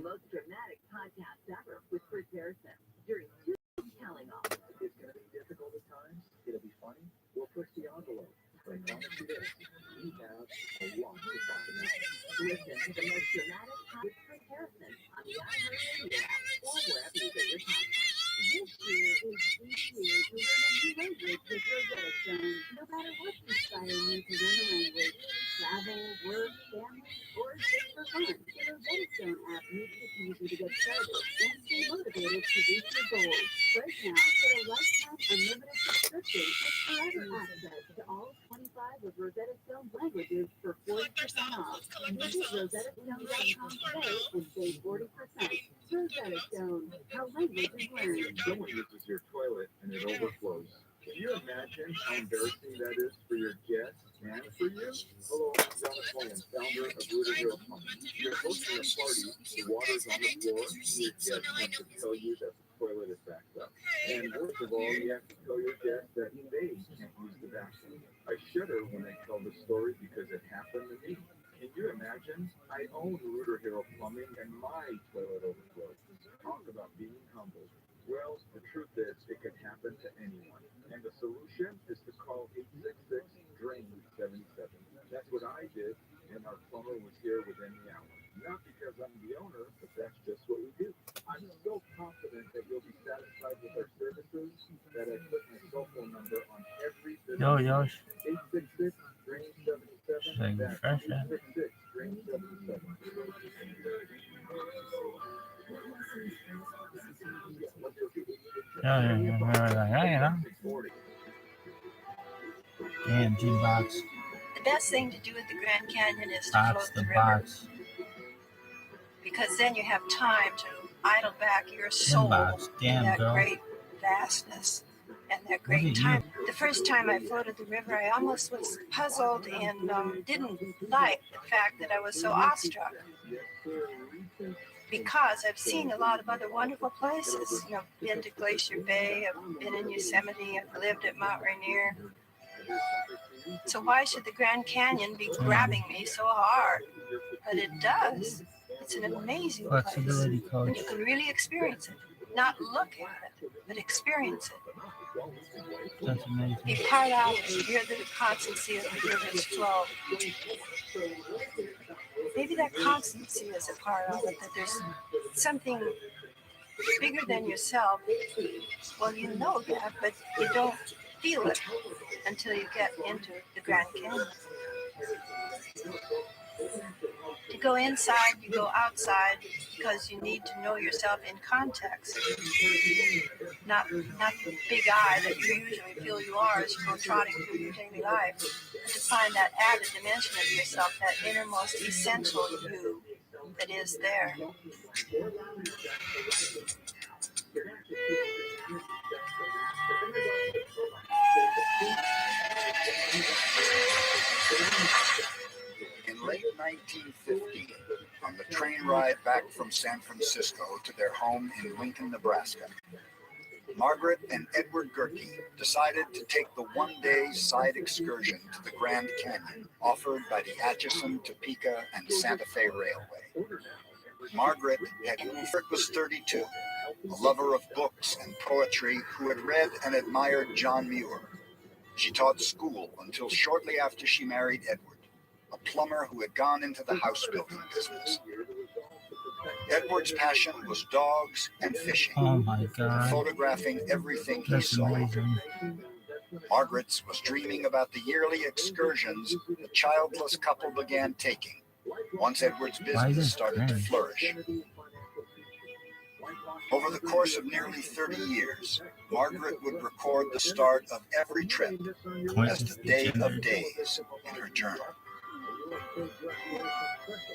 Most dramatic podcast ever with Chris Harrison during two telling off. It's going to be difficult at times. It'll be funny. We'll push the envelope. But I promise you this, we have a lot to talk about. Listen to the most dramatic with Chris Harrison on the iHeartRadio app or wherever you get your podcasts. This year is the year to learn a new language with Rosetta Stone. No matter what's inspiring you to learn a language, travel, work, family, or just for fun, the Rosetta Stone app makes it easy to get started and stay motivated to reach your goals. Right now, get a lifetime unlimited subscription with forever access to all 25 of Rosetta Stone's languages for 40% off. Visit rosettastone.com today and save 40%. Rosetta Stone, how languages learn. Someone uses your toilet and it overflows. Can you imagine how embarrassing that is for your guests and for you? Hello, I'm Jonathan Williams, founder of Rooter Hero Plumbing. You're hosting a party, the water's on the floor, and your guests have to tell you that the toilet is backed up. And worst of all, you have to tell your guests that they can't use the bathroom. I shudder when I tell this story because it happened to me. Can you imagine? I own Rooter Hero Plumbing and my toilet overflowed. Talk about being humble. Well, the truth is, it can happen to anyone. And the solution is to call 866-DRAIN-77. That's what I did, and our plumber was here within the hour. Not because I'm the owner, but that's just what we do. I'm so confident that you'll be satisfied with our services that I put my cell phone number on every video. 866-DRAIN-77. That's 866-DRAIN-77. Damn, Gene Box. The best thing to do at the Grand Canyon is to Box float the the river, box. because then you have time to idle back your soul Box. in Damn, that girl. great vastness and that Look great at time. The first time I floated the river, I almost was puzzled and didn't like the fact that I was so awestruck, because I've seen a lot of other wonderful places. You know, been to Glacier Bay, I've been in Yosemite, I've lived at Mount Rainier. So why should the Grand Canyon be grabbing me so hard? But it does. It's an amazing place. Flexibility And coach. you can really experience it. Not look at it, but experience it. That's amazing. Be part of it. Hear the constancy of the river's flow. Maybe that constancy is a part of it, that there's something bigger than yourself. Well, you know that, but you don't feel it until you get into the Grand Canyon. To go inside, you go outside, because you need to know yourself in context. Not the big eye that you usually feel you are as you go trotting through your daily life. But to find that added dimension of yourself, that innermost essential you that is there. In late 1915, on the train ride back from San Francisco to their home in Lincoln, Nebraska, Margaret and Edward Gerke decided to take the one-day side excursion to the Grand Canyon offered by the Atchison, Topeka, and Santa Fe Railway. Margaret was 32, a lover of books and poetry who had read and admired John Muir. She taught school until shortly after she married Edward, a plumber who had gone into the house building business. Edward's passion was dogs and fishing, Oh my God. photographing everything he That's saw. amazing. Margaret's was dreaming about the yearly excursions the childless couple began taking once Edward's business started to flourish. Over the course of nearly 30 years, Margaret would record the start of every trip as the day of days in her journal.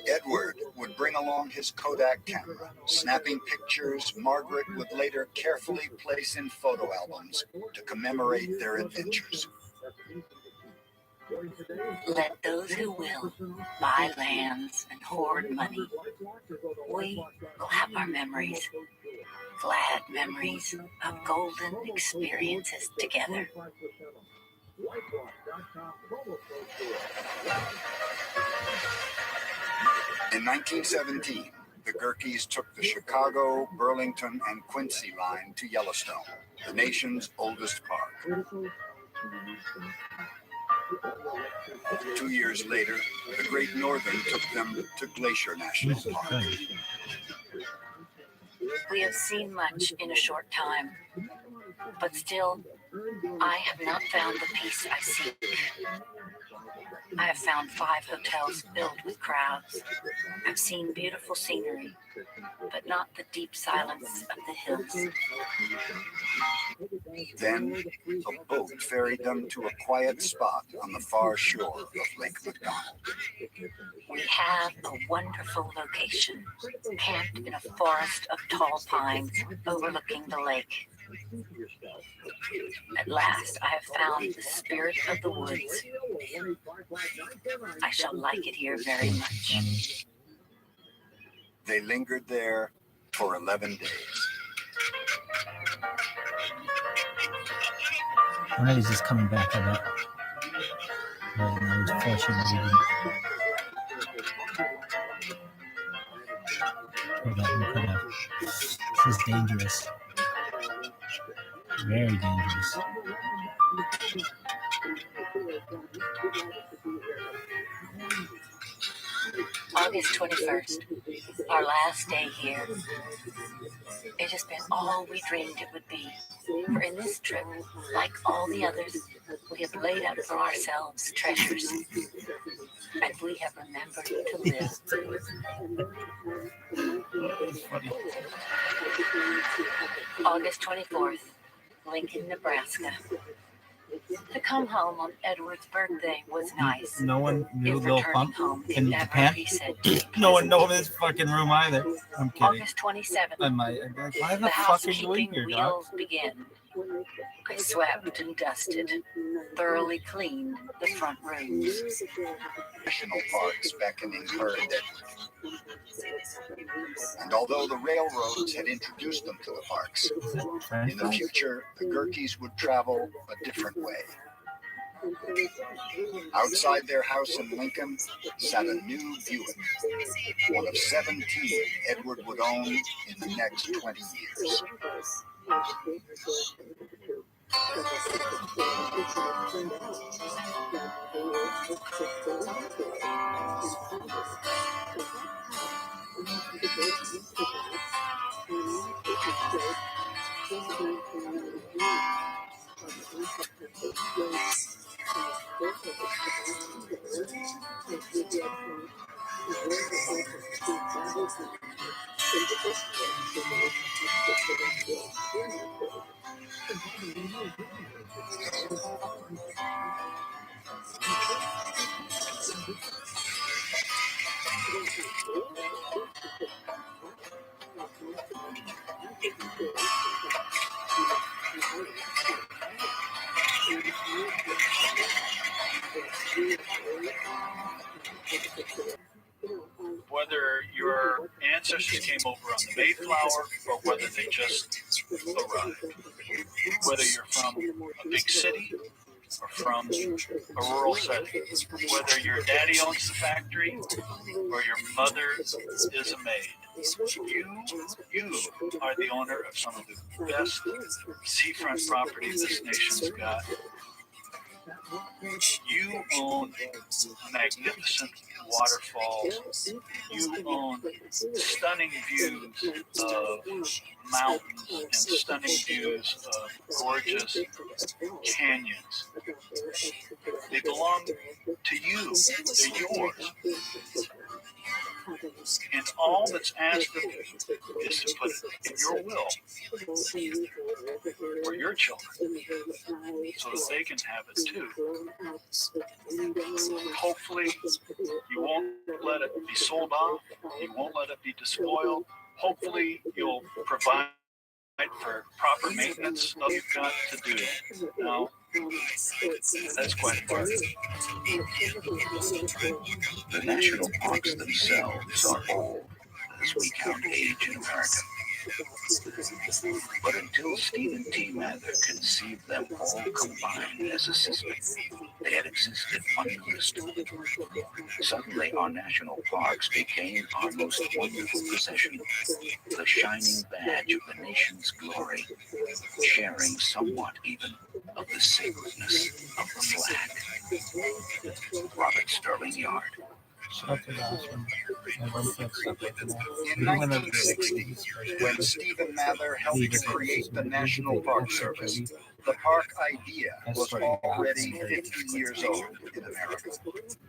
Edward would bring along his Kodak camera, snapping pictures Margaret would later carefully place in photo albums to commemorate their adventures. Let those who will buy lands and hoard money. We will have our memories, glad memories of golden experiences together. In 1917, the Gerkes took the Chicago, Burlington, and Quincy line to Yellowstone, the nation's oldest park. 2 years later, the Great Northern took them to Glacier National Park. We have seen much in a short time, but still, I have not found the peace I seek. I have found 5 hotels filled with crowds. I've seen beautiful scenery, but not the deep silence of the hills. Then, a boat ferried them to a quiet spot on the far shore of Lake McDonald. We have a wonderful location, camped in a forest of tall pines overlooking the lake. At last, I have found the spirit of the woods. I shall like it here very much. They lingered there for 11 days. When is this coming back? I bet. Right now he's flushing everything. Hold on, cut out. This is dangerous. Very dangerous. August 21st, our last day here. It has been all we dreamed it would be. For in this trip, like all the others, we have laid up for ourselves treasures. And we have remembered to live. August 24th, Lincoln, Nebraska. To come home on Edward's birthday was nice. No one knew If Lil returning Pump home in could never Japan. be said to be No one pleasant. knows this fucking room either. I'm kidding. August 27th, I might. Why the the fuck are you in housekeeping here, dog? wheels begin. I swept and dusted, thoroughly cleaned the front rooms. National parks beckoning her at Edward. And although the railroads had introduced them to the parks, in the future, the Gerkes would travel a different way. Outside their house in Lincoln sat a new Buick, one of 17 Edward would own in the next 20 years. Whether your ancestors came over on the Mayflower or whether they just arrived, whether you're from a big city or from a rural setting, whether your daddy owns the factory or your mother is a maid, you are the owner of some of the best seafront property this nation's got. You own magnificent waterfalls. You own stunning views of mountains and stunning views of gorgeous canyons. They belong to you. They're yours. And all that's asked of you is to put it in your will for your children so that they can have it too. Hopefully, you won't let it be sold off. You won't let it be despoiled. Hopefully, you'll provide for proper maintenance of what you've got to do. Now, that's quite hard. The national parks themselves are old as we count age in America. But until Stephen T. Mather conceived them all combined as a system, they had existed unlisted. Suddenly, our national parks became our most wonderful possession, the shining badge of the nation's glory, sharing somewhat even of the sacredness of the flag. Robert Sterling Yard. In 1960, when Stephen Mather helped to create the National Park Service, the park idea was already 50 years old in America.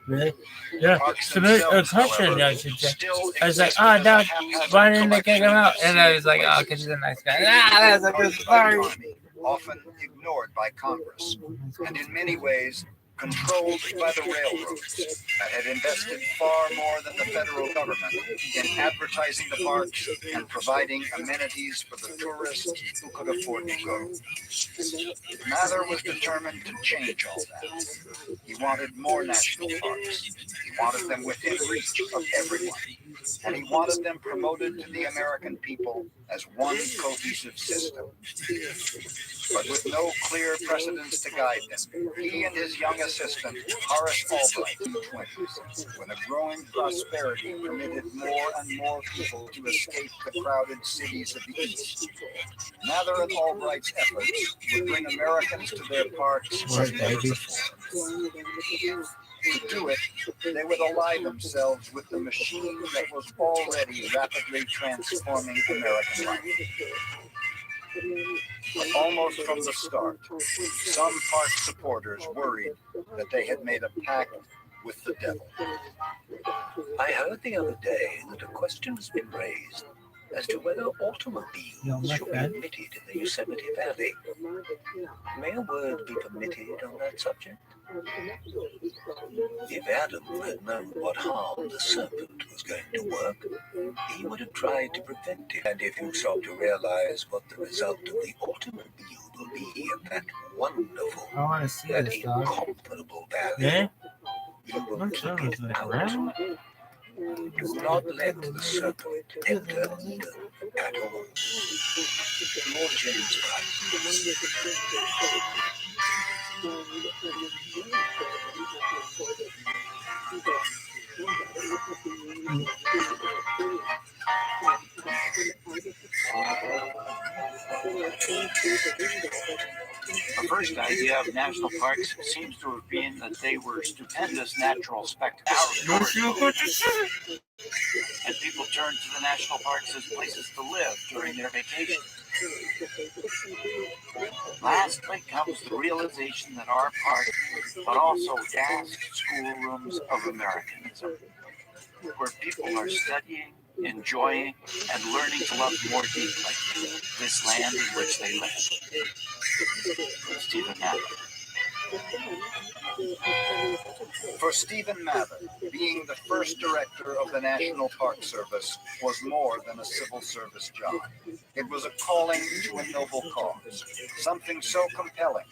Really? Yeah. Parks So there's a themselves, question however, I should check. still I was like, existed oh, as a no, haphazard why didn't they kick collection him out? of And I was like, oh, secret because he's a places. nice guy. Ah, that's a good Guarded by the story. Army, often ignored by Congress, and in many ways controlled by the railroads that had invested far more than the federal government in advertising the parks and providing amenities for the tourists who could afford to go. Mather was determined to change all that. He wanted more national parks. He wanted them within reach of everyone. And he wanted them promoted to the American people as one cohesive system. But with no clear precedents to guide them, he and his young assistant, Horace Albright, in the 20s, when a growing prosperity permitted more and more people to escape the crowded cities of the East. Mather and Albright's efforts would bring Americans to their parks as never before. To do it, they would ally themselves with the machine that was already rapidly transforming American life. Almost from the start, some park supporters worried that they had made a pact with the devil. I heard the other day that a question has been raised as to whether automobiles should be permitted in the Yosemite Valley. May a word be permitted on that subject? If Adam had known what harm the serpent was going to work, he would have tried to prevent it. And if you stop to realize what the result of the automobile will be in that wonderful, that incomparable valley, Yeah? you will Look, kick that was it like out. round. Do not let the serpent enter Eden at all. Lord Jesus Christ. The first idea of national parks seems to have been that they were stupendous natural spectacles. And people turned to the national parks as places to live during their vacation. Lastly comes the realization that our parks are also vast schoolrooms of Americanism, where people are studying, enjoying, and learning to love more deeply this land in which they live. Stephen Mather. For Stephen Mather, being the first director of the National Park Service was more than a civil service job. It was a calling to a noble cause, something so compelling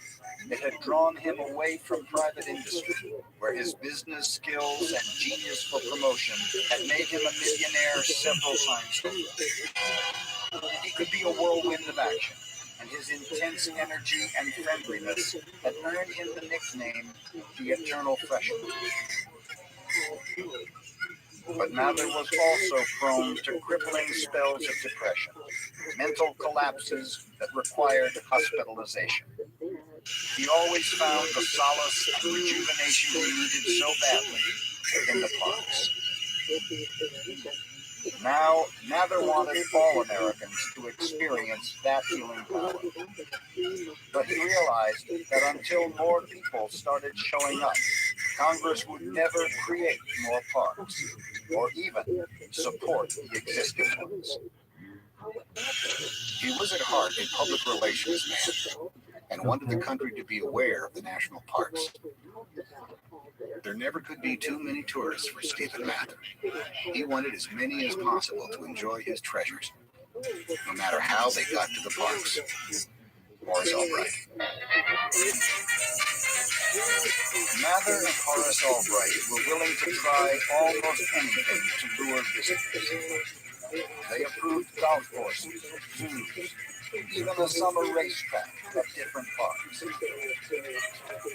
it had drawn him away from private industry, where his business skills and genius for promotion had made him a millionaire several times over. He could be a whirlwind of action, and his intense energy and friendliness had earned him the nickname the Eternal Freshman. But Mather was also prone to crippling spells of depression, mental collapses that required hospitalization. He always found the solace and rejuvenation he needed so badly in the parks. Now, Mather wanted all Americans to experience that healing power. But he realized that until more people started showing up, Congress would never create more parks, or even support the existing ones. He was at heart a public relations man, and wanted the country to be aware of the national parks. There never could be too many tourists for Stephen Mather. He wanted as many as possible to enjoy his treasures, no matter how they got to the parks. Horace Albright. Mather and Horace Albright were willing to try almost anything to lure visitors. They approved golf courses, zoos, even a summer racetrack at different parks,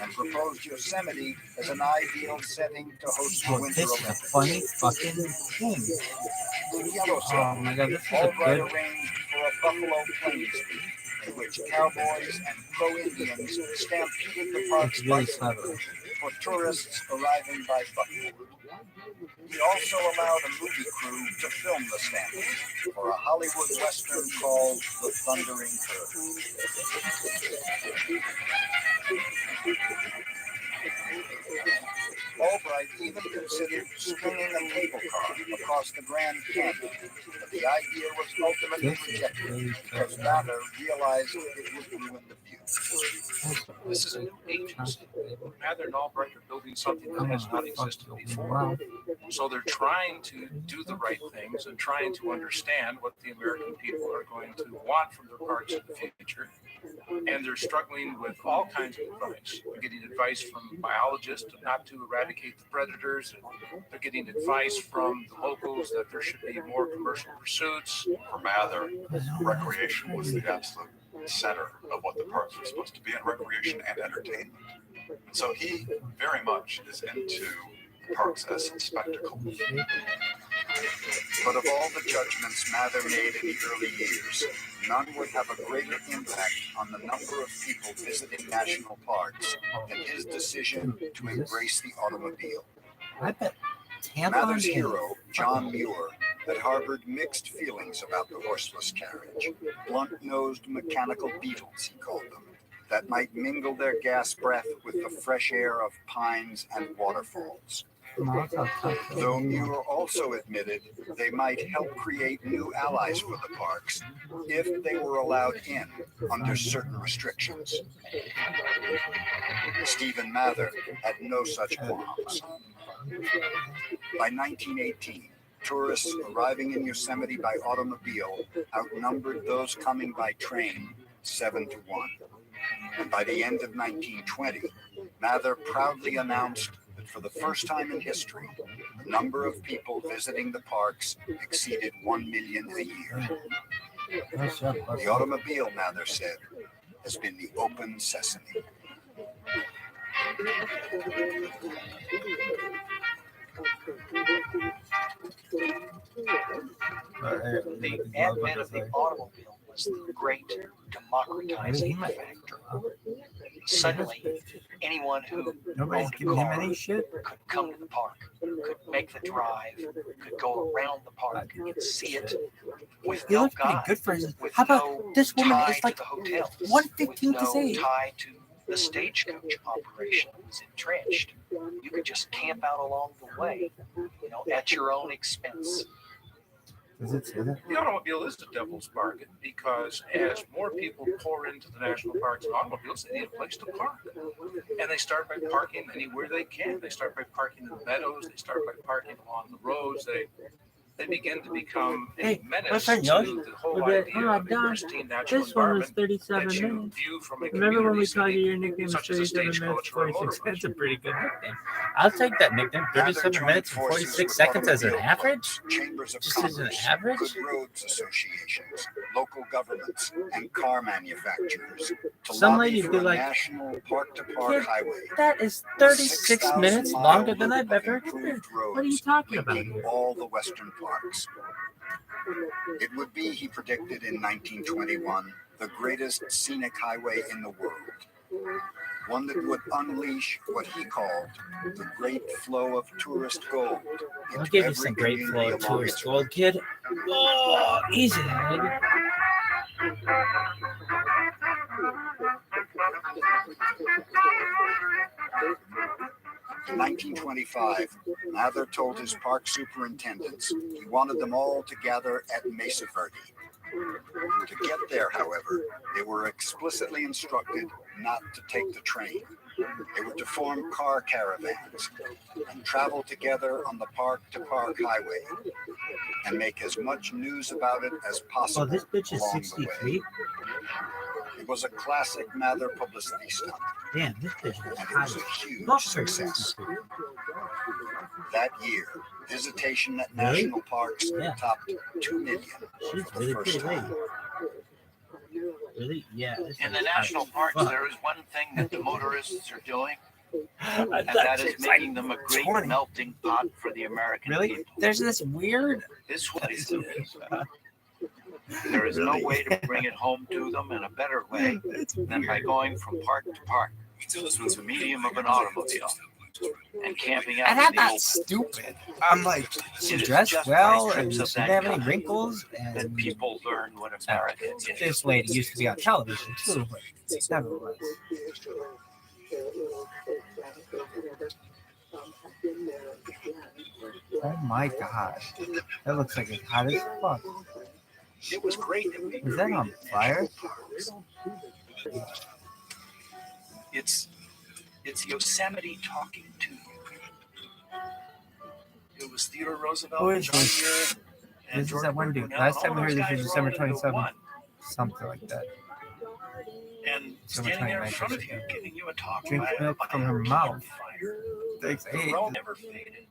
and proposed Yosemite as an ideal setting to host the Oh, Winter this is a Olympics. funny fucking thing. Yellowstone, Oh my god, this is a Albright good. arranged for a Buffalo Plains week in which cowboys and pro-Indians stampeded the It's park's really bicycles clever. for tourists arriving by buckboard. He also allowed a movie crew to film the stampede for a Hollywood Western called The Thundering Herd. Albright even considered stringing a cable car across the Grand Canyon, but the idea was ultimately This is rejected really because good. Mather realized it would ruin the view. This is a new agency. Mather and Albright are building something that has not existed before. Wow. So they're trying to do the right things and trying to understand what the American people are going to want from their parks in the future. And they're struggling with all kinds of advice. They're getting advice from biologists not to eradicate the predators. They're getting advice from the locals that there should be more commercial pursuits. For Mather, recreation was the absolute center of what the parks were supposed to be, and recreation and entertainment. And so he very much is into parks as a spectacle. But of all the judgments Mather made in the early years, none would have a greater impact on the number of people visiting national parks than his decision to embrace the automobile. I bet Mather's tampons hero, John Muir, had harbored mixed feelings about the horseless carriage. Blunt-nosed mechanical beetles, he called them, that might mingle their gas breath with the fresh air of pines and waterfalls. Though Muir also admitted they might help create new allies for the parks if they were allowed in under certain restrictions. Stephen Mather had no such qualms. By 1918, tourists arriving in Yosemite by automobile outnumbered those coming by train 7-1. And by the end of 1920, Mather proudly announced that for the first time in history, the number of people visiting the parks exceeded 1 million a year. The automobile, Mather said, has been the open sesame. The advent of the automobile was the great democratizing factor. Suddenly, anyone who Nobody's owned a giving him car any shit. could come to the park, could make the drive, could go around the park and see it with He no looks pretty guide, good for his. with How about no this woman tie is to like the hotel, 1:15 to with say. no tie to the stagecoach operation that was entrenched. You could just camp out along the way, at your own expense. Does it say that? The automobile is the devil's bargain because as more people pour into the national parks and automobiles, they need a place to park. And they start by parking anywhere they can. They start by parking in the meadows. They start by parking along the roads. They begin to become a menace to the whole idea of a pristine natural This one was environment 37 that you minutes. view from a Remember when we community told you city your nickname was such as a 37 minutes, stagecoach or a 46? motor That's a bus. pretty good nickname. I'll take that nickname. 37 minutes and 46 seconds as an average? Chambers of Just as an Commerce, average? good roads associations, local governments, and car manufacturers to Some lobby lady for be a like, national park-to-park "Kid, highway. that is 36 6,000 minutes miles longer than I've of ever heard. improved What are you roads talking about linking here?" all the western parks. It would be, he predicted in 1921, the greatest scenic highway in the world. One that would unleash what he called the great flow of tourist gold. I'll give you some great flow of tourist gold, kid. Oh, easy there, lady. In 1925, Mather told his park superintendents he wanted them all to gather at Mesa Verde. To get there, however, they were explicitly instructed not to take the train. They were to form car caravans and travel together on the park-to-park highway and make as much news about it as possible Oh, this bitch is along the 63? way. It was a classic Mather publicity stunt, Damn, this bitch is and it hot was as a huge fuck for success. 63. That year, visitation at national parks topped 2 million She's for the really first pretty lady. time. Really? Yeah. In the national parks, there is one thing that the motorists are doing, and that is making them a great melting pot for the American people. There's this weird. This place is. There is no way to bring it home to them in a better way than by going from park to park through the medium of an automobile and camping out. And I'm not stupid. I'm like, she dressed well, and she didn't have any wrinkles. And people learn what America is. This lady used to be on television too, but nevertheless. Oh my gosh, that looks like it's hot as fuck. It was great that we Is that on fire? It's Yosemite talking to you. It was Theodore Roosevelt. Who is John this? Muir, and This is George that one dude. Bush. Last time we All heard those this was guys December rolled into 27th. one. Something like that. And December standing there in 29th. front of you, giving you a talk Drink by milk a from her mouth. fire. Thanks. The Hey, road never faded.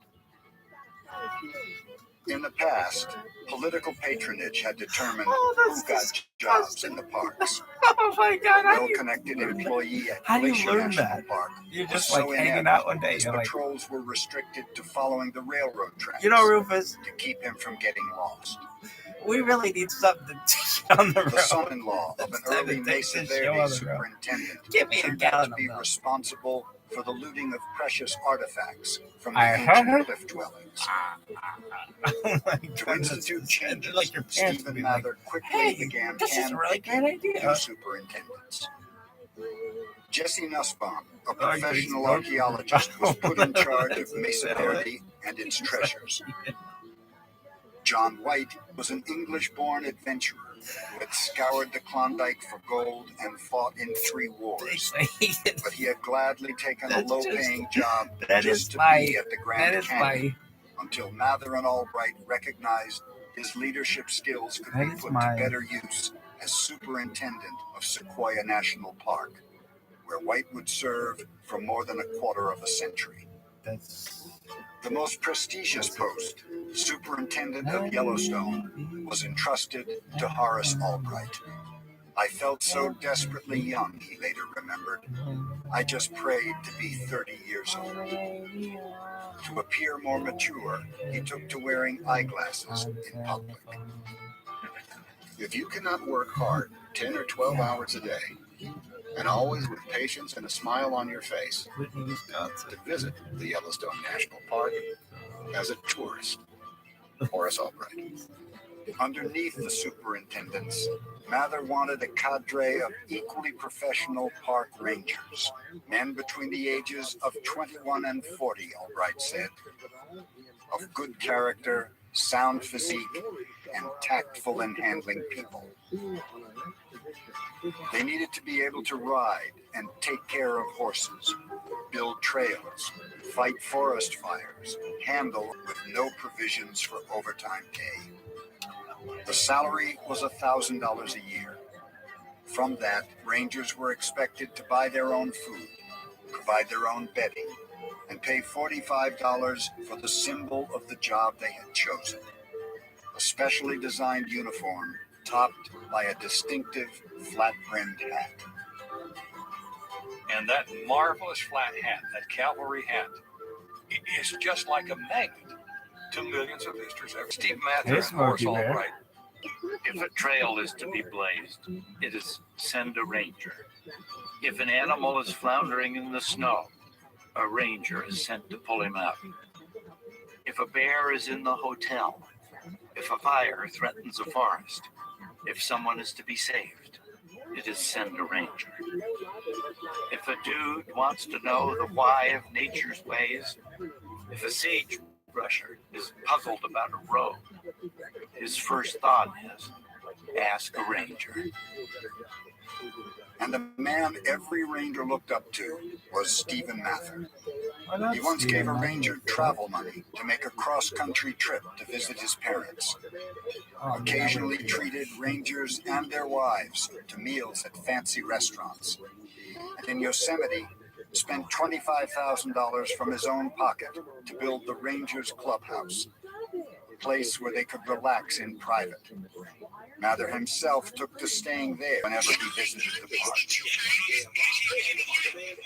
In the past, political patronage had determined Oh, who that's got jobs in the parks. oh my god, A well-connected employee at How do you Glacier learn National that? Park You're was just so like hanging inept out one day. his You're like, patrols were restricted to following the railroad tracks you know, Rufus, to keep him from getting lost. we really need something to take on the The road. son-in-law of an It's time to early take Mesa this show Verde on the road. superintendent Give me a turned out gallon to of be milk. responsible for the looting of precious artifacts from the I ancient heard. cliff dwellings. Oh my To god, institute changes, like your parents would Stephen be like, Mather quickly hey, began this is a really great handpicking idea. new superintendents. Jesse Nussbaum, a Oh, professional you're archaeologist, was put in charge of That's Mesa it. Verde and its treasures. John White was an English-born adventurer who had scoured the Klondike for gold and fought in 3 wars. But he had gladly taken a That's low-paying job that just is to my- be at the that Grand is Canyon my, until Mather and Albright recognized his leadership skills could That be is put my- to better use as superintendent of Sequoia National Park, where White would serve for more than a quarter of a century. that's The most prestigious post, superintendent of Yellowstone, was entrusted to Horace Albright. I felt so desperately young, he later remembered. I just prayed to be 30 years old. To appear more mature, he took to wearing eyeglasses in public. If you cannot work hard 10 or 12 hours a day, and always with patience and a smile on your face, to visit the Yellowstone National Park as a tourist, Horace Albright. Underneath the superintendents, Mather wanted a cadre of equally professional park rangers, men between the ages of 21 and 40, Albright said, of good character, sound physique, and tactful in handling people. They needed to be able to ride and take care of horses, build trails, fight forest fires, handle with no provisions for overtime pay. The salary was $1,000 a year. From that, rangers were expected to buy their own food, provide their own bedding, and pay $45 for the symbol of the job they had chosen. A specially designed uniform topped by a distinctive flat-brimmed hat. And that marvelous flat hat, that cavalry hat, it is just like a magnet to millions of visitors. Steve Mather Hey, and Horace Smokey Bear. Albright. If a trail is to be blazed, it is send a ranger. If an animal is floundering in the snow, a ranger is sent to pull him out. If a bear is in the hotel, if a fire threatens a forest, if someone is to be saved, it is send a ranger. If a dude wants to know the why of nature's ways, if a sagebrusher is puzzled about a road, his first thought is, ask a ranger. And the man every ranger looked up to was Stephen Mather. Oh, He once gave a ranger travel money to make a cross-country trip to visit his parents. Occasionally treated rangers and their wives to meals at fancy restaurants. And in Yosemite, spent $25,000 from his own pocket to build the Rangers Clubhouse, a place where they could relax in private. Mather himself took to staying there whenever he visited the park.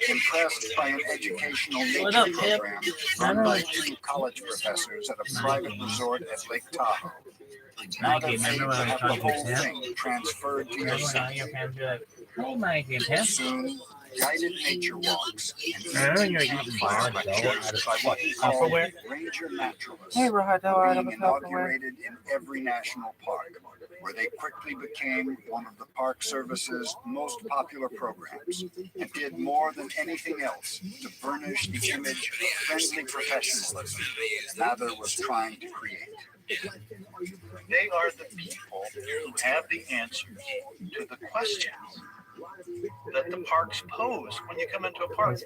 Impressed by an educational nature program run by 2 college professors at a private resort at Lake Tahoe, Mather paid to have the whole thing transferred to your son. Soon, guided nature walks and lectures by what he called Ranger Naturalists were being inaugurated in every national park, where they quickly became one of the Park Service's most popular programs and did more than anything else to burnish the image of friendly professionalism Mather was trying to create. They are the people who have the answers to the questions that the parks pose when you come into a park.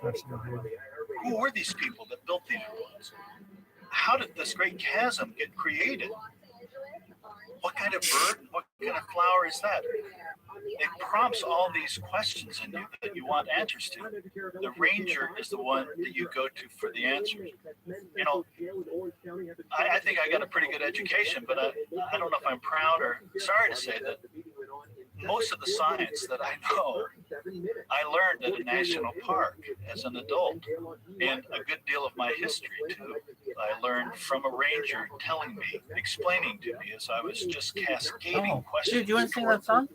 Who were these people that built these roads? How did this great chasm get created? What kind of bird, what kind of flower is that? It prompts all these questions in you that you want answers to. The ranger is the one that you go to for the answers. You know, I think I got a pretty good education, but I don't know if I'm proud or sorry to say that most of the science that I know, I learned at a national park as an adult, and a good deal of my history too. I learned from a ranger telling me, explaining to me as I was just cascading questions. Dude, you want to sing that song?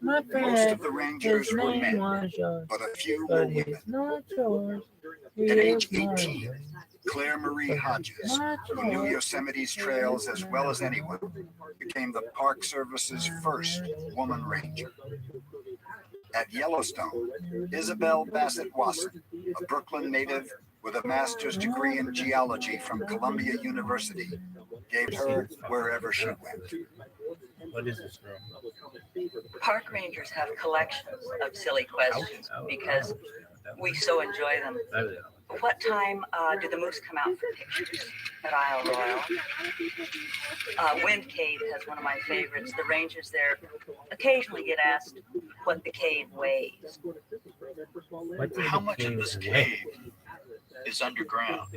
My Most of the rangers were men, but a few were women. At age 18, Claire Marie Hodges, who knew Yosemite's trails as well as anyone, became the Park Service's first woman ranger. At Yellowstone, Isabel Bassett Wasson, a Brooklyn native with a master's degree in geology from Columbia University, gave her wherever she went. What is this, girl? Park rangers have collections of silly questions because we so enjoy them. What time do the moose come out for pictures at Isle Royale? Wind Cave has one of my favorites. The rangers there occasionally get asked what the cave weighs. How much of this cave is underground?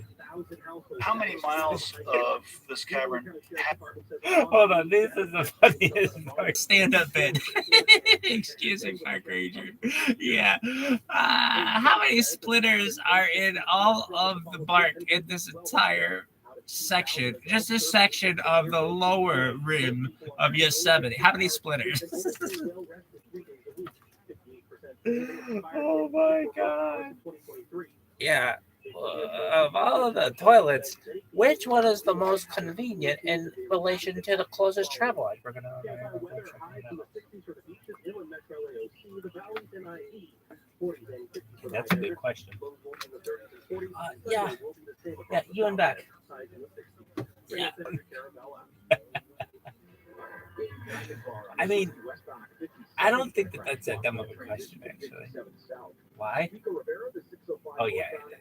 How many miles of this cavern? Hold on, this is the funniest part. Stand up bed. Excuse me, Park Ranger. Yeah. How many splitters are in all of the bark in this entire section? Just a section of the lower rim of Yosemite. How many splitters? Oh my God. Yeah. Of all of the toilets, which one is the most convenient in relation to the closest travel line? We're gonna. That's a good question. Yeah, you and back. Yeah. I mean, I don't think that that's that dumb of a question, actually. Why? Oh, yeah, it is.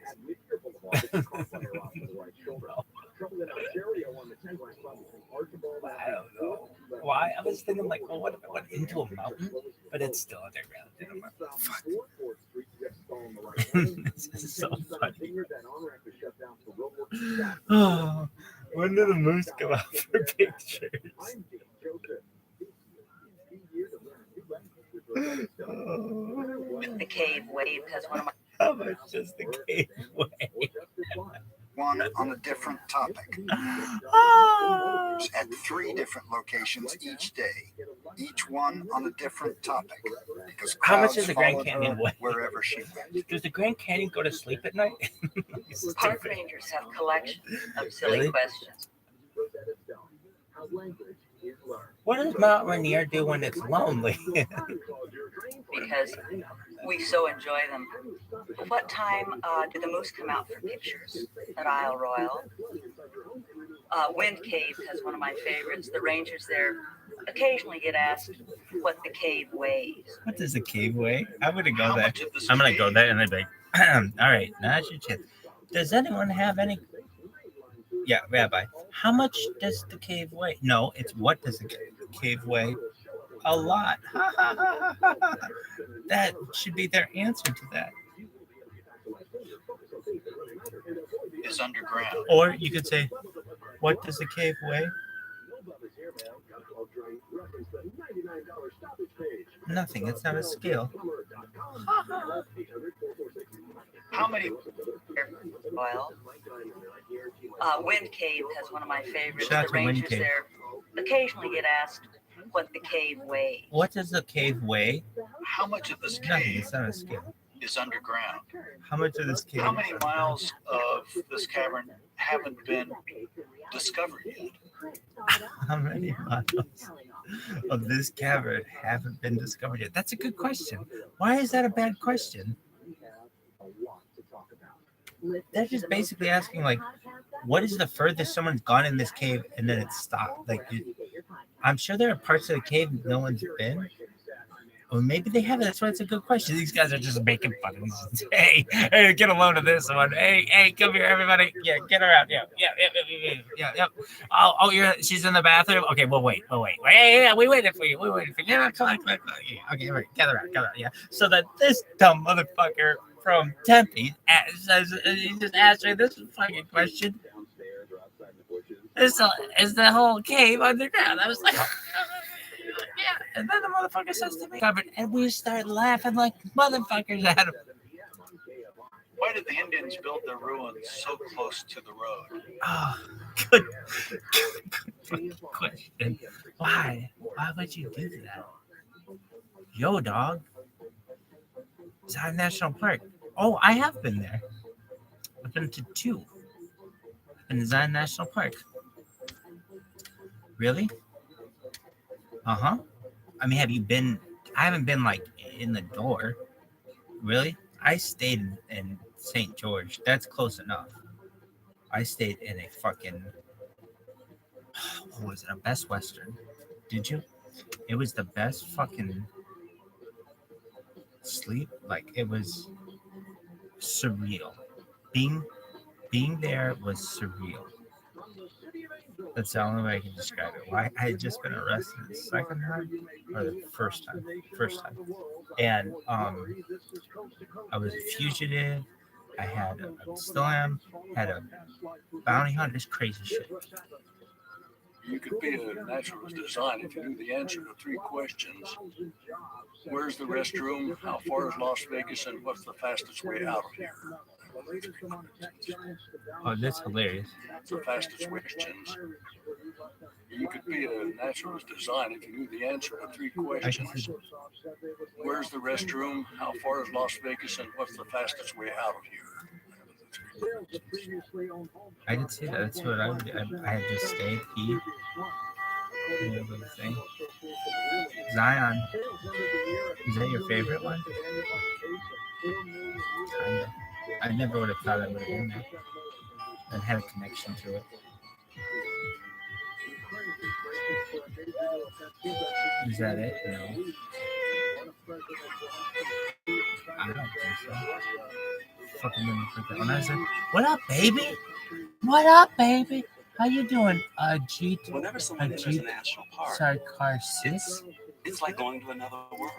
I don't know. Why? I was thinking, like, well, what if I went into a mountain? But it's still underground. Fuck. This is so funny. Oh, when did the moose go out for pictures? The cave wave has one of my... How much does the cave weigh? One on a different topic. At 3 different locations each day, each one on a different topic. Because how much does the Grand Canyon weigh? Wherever she went. Does the Grand Canyon go to sleep at night? Park rangers have collections of silly questions. What does Mount Rainier do when it's lonely? Because we so enjoy them. What time do the moose come out for pictures at Isle Royale? Wind Cave has one of my favorites. The rangers there occasionally get asked what the cave weighs. What does the cave weigh? I'm gonna go there. I'm gonna go there and then be like, all right, now's your chance. Does anyone have any? Yeah, Rabbi. How much does the cave weigh? No, it's what does the cave weigh? A lot. That should be their answer to that. is underground. Or you could say, what does the cave weigh? Nothing. It's not a scale. How many? Well, Wind Cave has one of my favorites. Shout out The to Wind rangers Cave. there occasionally get asked what the cave weighs. What does the cave weigh? How much of this Nothing. cave It's not a scale. is underground? How much of this cave? How many miles of this cavern haven't been discovered yet? How many miles of this cavern haven't been discovered yet? That's a good question. Why is that a bad question? They're just basically asking, like, what is the furthest someone's gone in this cave and then it's stopped? Like, I'm sure there are parts of the cave no one's been. Or maybe they have. That's why it's a good question. These guys are just making fun of this. Hey, get a load of this one. Hey, come here, everybody. Yeah, get her out. Yeah. Oh, she's in the bathroom. Okay, we'll wait. Yeah, we waited for you. Yeah, come on. Yeah, okay, right. Gather out. Yeah. So that this dumb motherfucker from Tempe says he just asked me this fucking question. Is the whole cave underground? I was like. Yeah, and then the motherfucker says to me, and we start laughing like motherfuckers at him. Why did the Indians build their ruins so close to the road? Oh, good question. Why? Why would you do that? Yo, dog. Zion National Park. Oh, I have been there. I've been to 2. In Zion National Park. Really? Uh-huh. I mean, have you been? I haven't been like in the door. Really? I stayed in St. George. That's close enough. I stayed in a fucking, what was it? A Best Western. Did you? It was the best fucking sleep. Like, it was surreal. Being there was surreal. That's the only way I can describe it. Why I had just been arrested the second time or the first time. And I was a fugitive. I still am, had a bounty hunt. This crazy shit. You could be a naturalist design if you knew the answer to 3 questions. Where's the restroom? How far is Las Vegas? And what's the fastest way out of here? Oh, that's hilarious. The fastest questions. You could be a naturalist design if you knew the answer to 3 questions. Where's the restroom? How far is Las Vegas? And what's the fastest way out of here? I did see that. That's what I would do. I had just stayed, pee. Zion. Is that your favorite one? Kind of. I never would have thought I would have been there and had a connection to it. Is that it? No. I don't think so. Fucking let me put that one. I said, "What up, baby? What up, baby? How you doing?" Whenever someone enters a national park, Sarcarsis. it's like going to another world.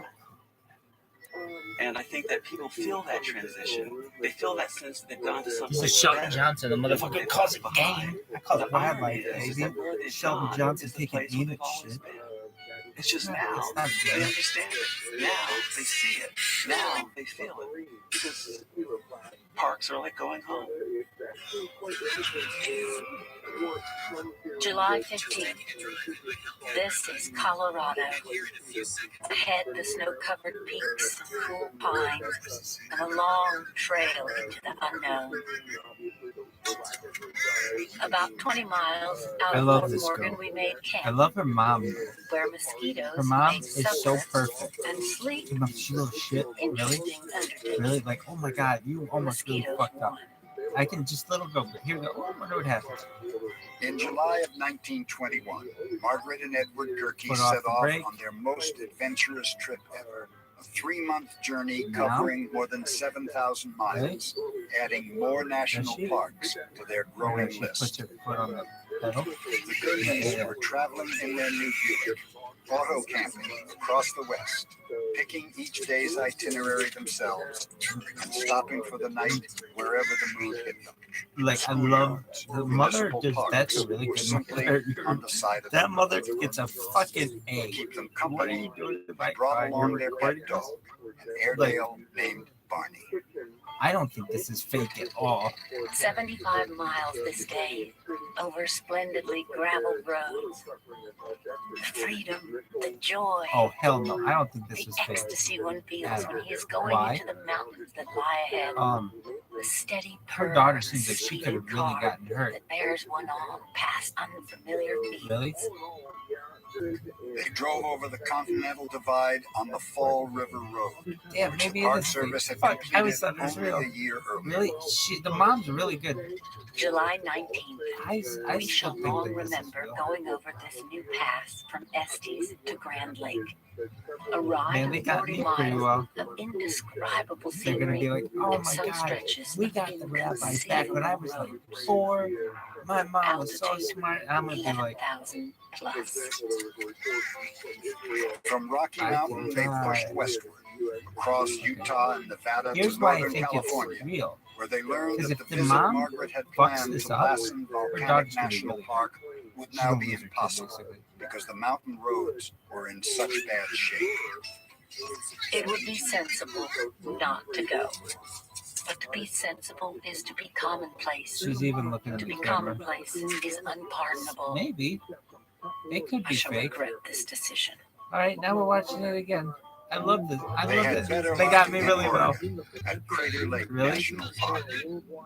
And I think that people feel that transition. They feel that sense that they've gone to something. This is Sheldon Johnson, the motherfucker calls it game. I call it wildlife, baby. Sheldon Johnson taking aim at shit. It's just now they understand it. Now they see it. Now they feel it. Because parks are like going home. July 15th. This is Colorado. Ahead, the snow-covered peaks, cool pines, and a long trail into the unknown. About 20 miles out of Fort Morgan, we made camp. I love her mom. Where mosquitoes Her mom make is so perfect. And sleep. She little shit. Really? Like, oh my god, you almost really fucked up. I can just let her go, but here we go. Oh, I wonder what happens. In July of 1921, Margaret and Edward Gerke set off on their most adventurous trip ever. A 3-month journey covering more than 7,000 miles, adding more national parks to their growing list. Puts her foot on the pedal. The Gerkes were traveling in their new Buick, auto camping across the West, picking each day's itinerary themselves and stopping for the night wherever the mood hit them. Like, I love the mother. That's a really good mother. On the side of That mother gets a fucking A. keep them What are company, you doing? brought along their pet Recording dog, this? an Airedale named Barney. I don't think this is fake at all. 75 miles this day over splendidly graveled roads. The freedom, the joy, Oh, hell no. I don't think this the is fake. ecstasy one feels when he is going Why? into the mountains that lie ahead. The steady Her purr daughter of seems like the she could have speeding really car gotten hurt. that bears one on past unfamiliar fields. Really? They drove over the Continental Divide on the Fall River Road, Yeah, which the maybe it Park is Service fake. had Fuck, I always completed thought it was only real. a year earlier. Really? The mom's really good. July 19th. I We shall still think long that this is remember real. going over this new pass from Estes to Grand Lake. A ride Man, they of got 40 me pretty miles well. of indescribable They're gonna scenery be like, oh and my some god, stretches we of got the rabbis back when I was like inconceivable 4. My mom was so altitude, smart. I'm gonna be like, 11,000 plus. From Rocky I Mountain, can they try. pushed westward, across Utah and Nevada Here's to why I northern think California, it's real. where they learned Because that if the the visit mom Margaret had fucks planned this to up, Lassen her Volcanic dog's gonna be National really Park would She's now gonna be lose her kid, impossible basically. because the mountain roads were in such bad shape. It would be sensible not to go. But to be sensible is to be commonplace. She's even looking at To the be camera. commonplace is unpardonable. Maybe. It could I be shall fake. regret this decision. Alright, now we're watching it again. I love this. I They love had this. better They luck got me in really well. Oregon at Crater Lake Really? National Park.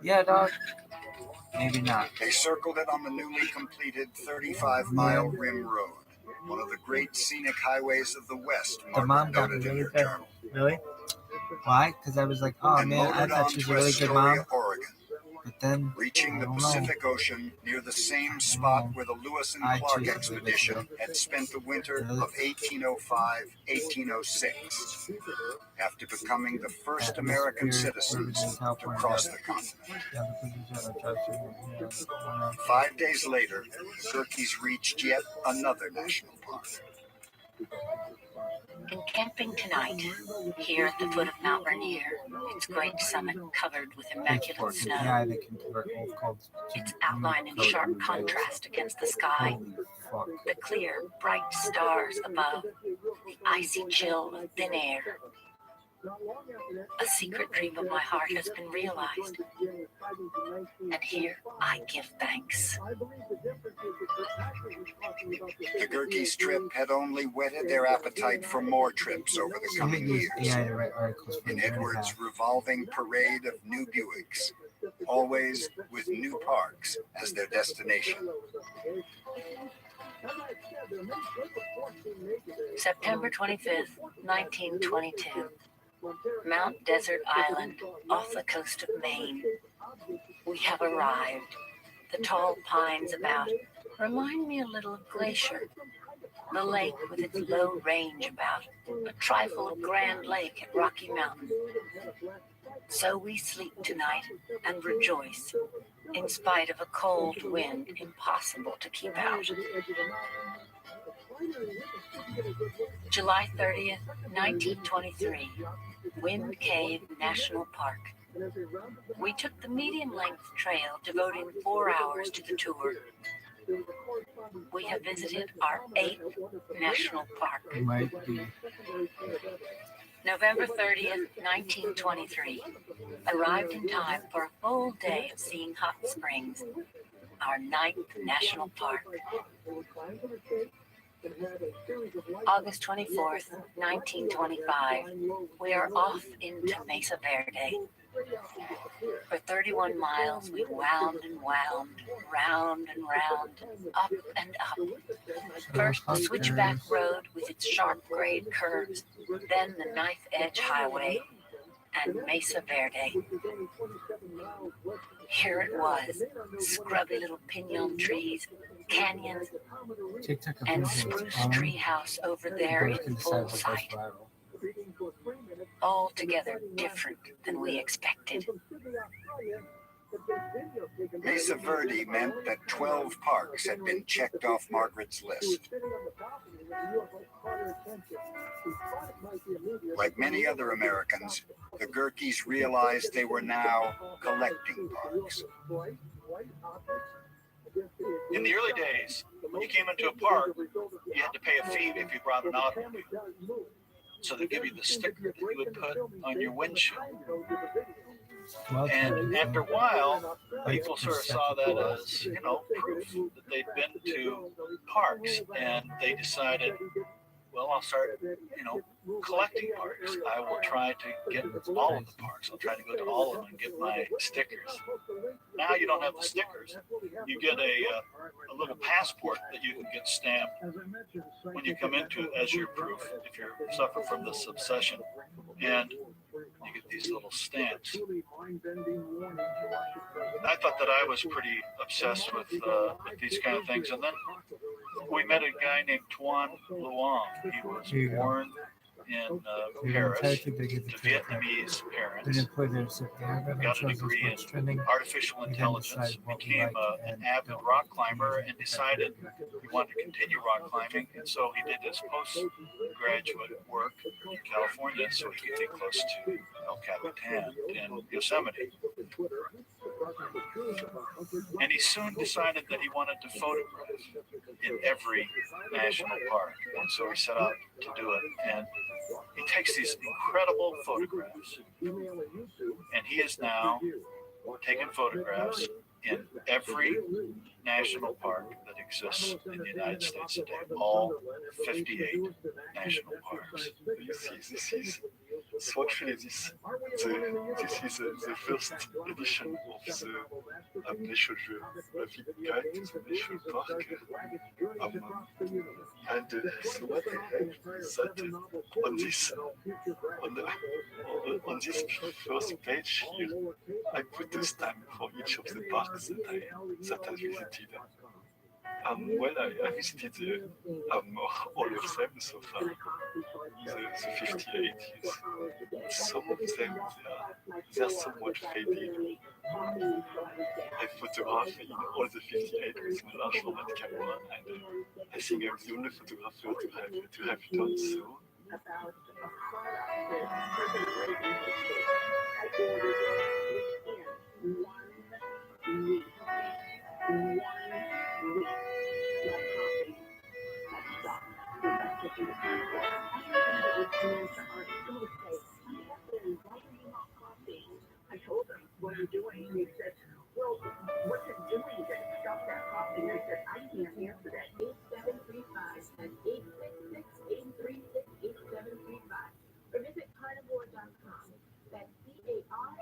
Yeah, dog. Maybe not. They circled it on the newly completed 35-mile rim road, one of the great scenic highways of the West, The mom Margaret got me noted in really her bad. journal. Really? Why? Because I was like, oh And man, I motored thought on she was to a really good mom. Astoria, Oregon, But then, reaching I the don't know. Pacific Ocean near the same spot where the Lewis and I Clark choose to expedition believe had spent the winter Really? of 1805-1806, after becoming the first American citizens to cross the continent. 5 days later, the Gurkeys reached yet another national park. Encamping tonight, here at the foot of Mount Rainier, its great summit covered with immaculate snow, Yeah, they can convert old codes to its outline in sharp contrast against the sky, Holy fuck. the clear, bright stars above, the icy chill of thin air. A secret dream of my heart has been realized, and here I give thanks. The Gurkeys' trip had only whetted their appetite for more trips over the coming years. Yeah, to write articles for In a year and a Edwards' half. revolving parade of new Buicks, always with new parks as their destination. September 25th, 1922. Mount Desert Island, off the coast of Maine. We have arrived. The tall pines about remind me a little of Glacier. The lake with its low range about, a trifle of Grand Lake at Rocky Mountain. So we sleep tonight and rejoice, in spite of a cold wind impossible to keep out. July 30th, 1923, Wind Cave National Park. We took the medium-length trail, devoting 4 hours to the tour. We have visited our 8th national park. Might be. November 30th, 1923. Arrived in time for a full day of seeing hot springs, our 9th national park. August 24th, 1925. We are off into Mesa Verde. For 31 miles, we wound and wound, round and round, up and up. First, the switchback road with its sharp grade curves, then the knife edge highway, and Mesa Verde. Here it was, scrubby little pinon trees, canyons, and spruce tree house over there in full sight. Altogether different than we expected. Mesa Verde meant that 12 parks had been checked off Margaret's list. Like many other Americans, the Gerkes realized they were now collecting parks. In the early days, when you came into a park, you had to pay a fee if you brought an automobile. So they give you the sticker that you would put on your windshield. And after a while, people sort of saw that as, proof that they'd been to parks, and they decided, well, I'll start, collecting parks. I will try to get all of the parks. I'll try to go to all of them and get my stickers. Now you don't have the stickers. You get a little passport that you can get stamped when you come into as your proof if you suffer from this obsession. And you get these little stamps. I thought that I was pretty obsessed with these kind of things. And then we met a guy named Tuan Luong. He was born in Paris to Vietnamese parents. Got a degree in artificial intelligence, became an avid rock climber, and decided he wanted to continue rock climbing. And so he did his postgraduate work in California so he could get close to El Capitan in Yosemite. And he soon decided that he wanted to photograph in every national park. And so he set out to do it. And he takes these incredible photographs. And he is now taking photographs in every national park that exists in the United States today. All 58 national parks. This is so actually this is the first edition of the National Guide to the National Park. And so what I have is that on this first page here, I put the stamp for each of the parks that I visited. Well, I visited all of them so far. The 58 years. Some of them they are somewhat faded. I photographed in all the 58 with my large format camera, and I think I'm the only photographer to have done so. I told him, what are you doing? And he said, well, what you're doing is stop that coughing. I said, I can't answer that. 8735 and 866-836-8735. Or visit carnivore.com. That's CARNIVORA.com.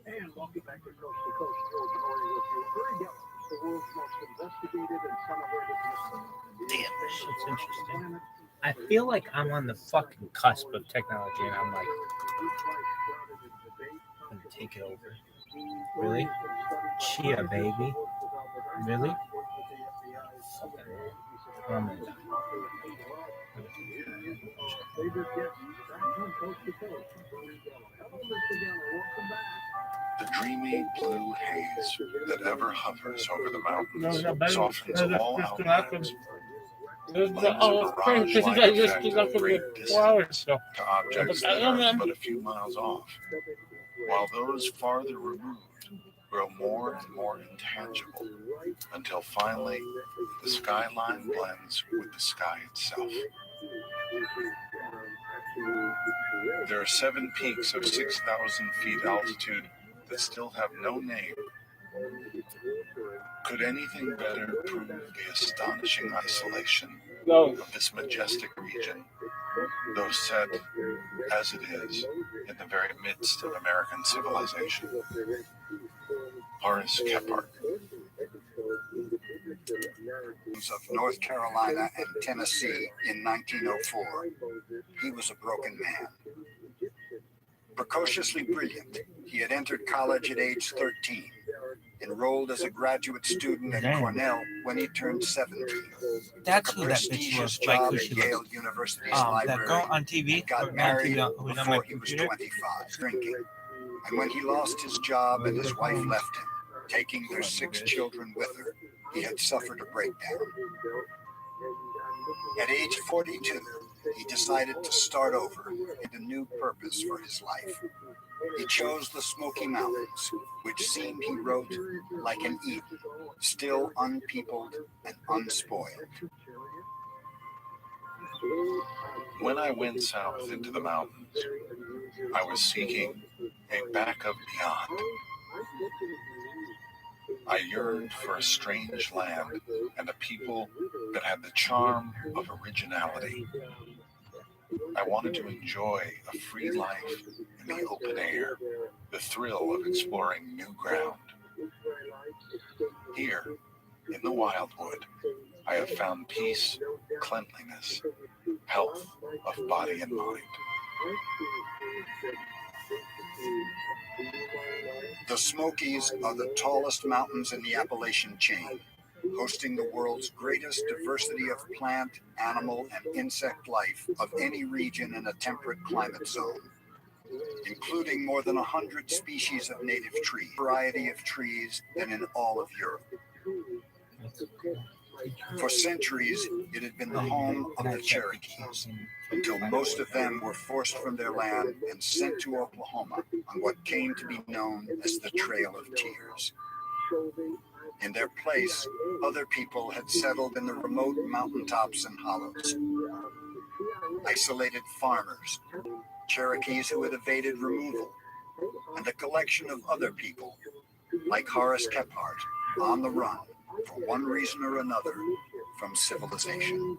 And welcome back to Coast to Coast. George Norrie with you. Very young, the world's most investigated and celebrated mystery. Damn, this shit's interesting. I feel like I'm on the fucking cusp of technology, and I'm like, I'm gonna take it over. Really? Chia, baby. Really? Fucking I'm gonna die. The dreamy blue haze that ever hovers over the mountains softens all outlines. Blends a mirage-like effect at great distance to objects that are but a few miles off, while those farther removed grow more and more intangible, until finally the skyline blends with the sky itself. There are 7 peaks of 6,000 feet altitude that still have no name. Could anything better prove the astonishing isolation of this majestic region, though set, as it is, in the very midst of American civilization? Horace Kephart. Of North Carolina and Tennessee in 1904, he was a broken man. Precociously brilliant, he had entered college at age 13, enrolled as a graduate student at Cornell when he turned 17. That's Took who a that bitch prestigious was. Like job who at she Yale looks. University's That library. girl on TV. Got married who's on my before he was computer. 25, drinking. And when he lost his job and his wife left him, taking their 6 children with her, he had suffered a breakdown. At age 42, he decided to start over and a new purpose for his life. He chose the Smoky Mountains, which seemed, he wrote, like an Eden, still unpeopled and unspoiled. When I went south into the mountains, I was seeking a back of beyond. I yearned for a strange land and a people that had the charm of originality. I wanted to enjoy a free life in the open air, the thrill of exploring new ground. Here, in the wildwood, I have found peace, cleanliness, health of body and mind. The Smokies are the tallest mountains in the Appalachian chain, hosting the world's greatest diversity of plant, animal, and insect life of any region in a temperate climate zone, including more than 100 species of native trees, a variety of trees than in all of Europe. For centuries, it had been the home of the Cherokees, until most of them were forced from their land and sent to Oklahoma on what came to be known as the Trail of Tears. In their place, other people had settled in the remote mountaintops and hollows. Isolated farmers, Cherokees who had evaded removal, and a collection of other people, like Horace Kephart, on the run, for one reason or another, from civilization.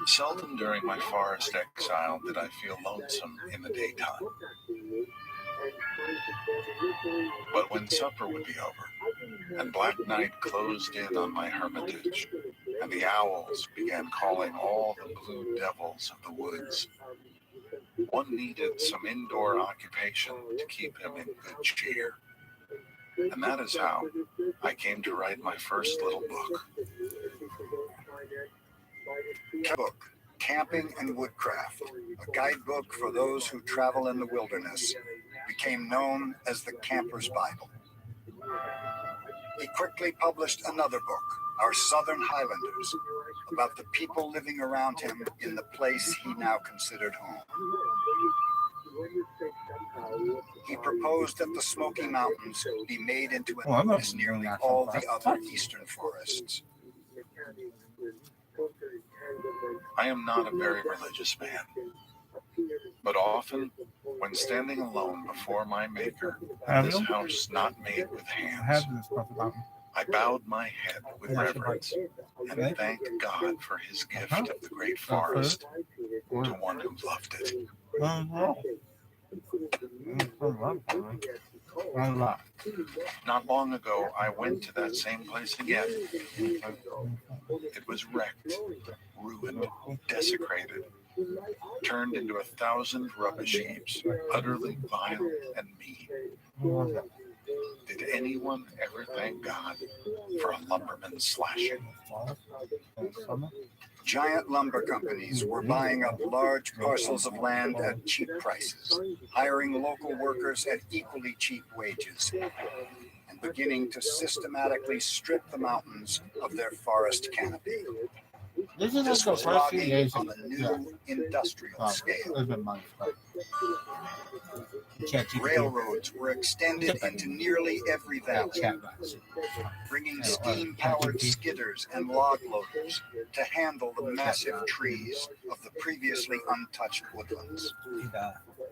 Seldom during my forest exile did I feel lonesome in the daytime. But when supper would be over, and black night closed in on my hermitage, and the owls began calling all the blue devils of the woods, one needed some indoor occupation to keep him in good cheer. And that is how I came to write my first little book. Book, Camping and Woodcraft, a guidebook for those who travel in the wilderness, became known as the Camper's Bible. He quickly published another book, Our Southern Highlanders, about the people living around him in the place he now considered home. He proposed that the Smoky Mountains be made into as nearly all the other eastern forests. I am not a very religious man, but often, when standing alone before my Maker, in this house not made with hands, I bowed my head with reverence and thanked God for his gift of the great forest to one who loved it. Not long ago, I went to that same place again. It was wrecked, ruined, desecrated, turned into 1,000 rubbish heaps, utterly vile and mean. Did anyone ever thank God for a lumberman's slashing? Giant lumber companies were buying up large parcels of land at cheap prices, hiring local workers at equally cheap wages, and beginning to systematically strip the mountains of their forest canopy. This is This the was first few logging days. on a new industrial scale. Railroads were extended into nearly every valley, bringing steam-powered skidders and log loaders to handle the massive trees of the previously untouched woodlands.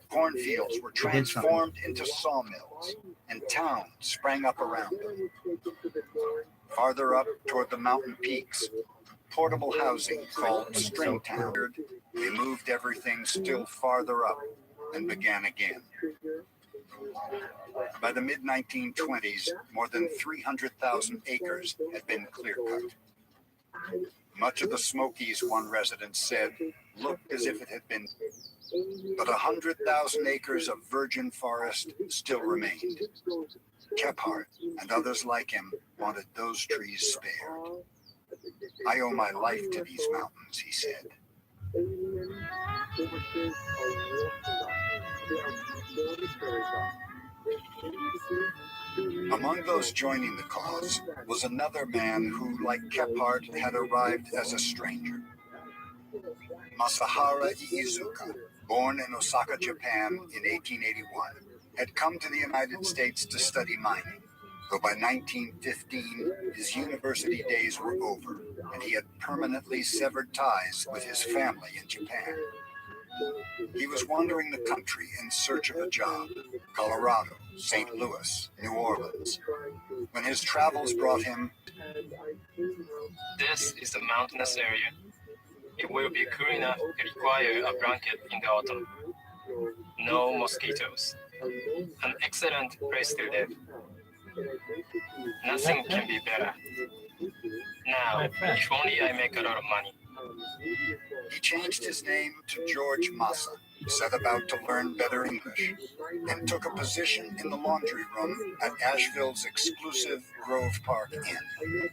Cornfields were transformed into sawmills, and towns sprang up around them. Farther up toward the mountain peaks, portable housing called Stringtown. They moved everything still farther up and began again. By the mid-1920s, more than 300,000 acres had been clear-cut. Much of the Smokies, one resident said, looked as if it had been, but 100,000 acres of virgin forest still remained. Kephart and others like him wanted those trees spared. I owe my life to these mountains, he said. Among those joining the cause was another man who, like Kephart, had arrived as a stranger. Masahara Iizuka, born in Osaka, Japan in 1881, had come to the United States to study mining, though by 1915 his university days were over and he had permanently severed ties with his family in Japan. He was wandering the country in search of a job, Colorado, St. Louis, New Orleans, when his travels brought him. This is a mountainous area. It will be cool enough to require a blanket in the autumn. No mosquitoes. An excellent place to live. Nothing can be better. Now, if only I make a lot of money. He changed his name to George Massa, set about to learn better English, and took a position in the laundry room at Asheville's exclusive Grove Park Inn.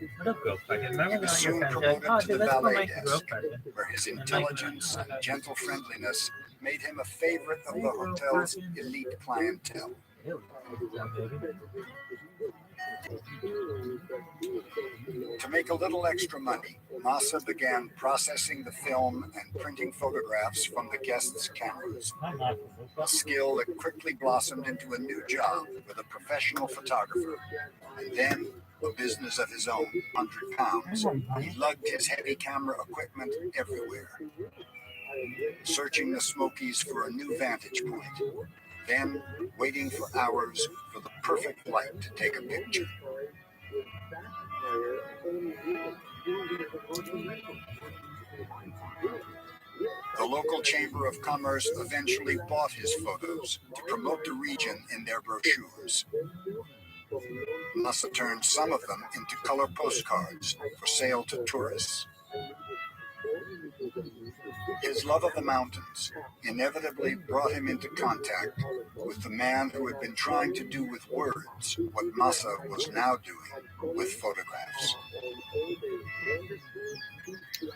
He was soon promoted to the valet desk, where his intelligence and gentle friendliness made him a favorite of the hotel's elite clientele. To make a little extra money, Massa began processing the film and printing photographs from the guests' cameras, a skill that quickly blossomed into a new job with a professional photographer, and then a business of his own, 100 pounds. He lugged his heavy camera equipment everywhere, searching the Smokies for a new vantage point, then waiting for hours for the perfect light to take a picture. The local Chamber of Commerce eventually bought his photos to promote the region in their brochures. Massa turned some of them into color postcards for sale to tourists. His love of the mountains inevitably brought him into contact with the man who had been trying to do with words what Massa was now doing with photographs.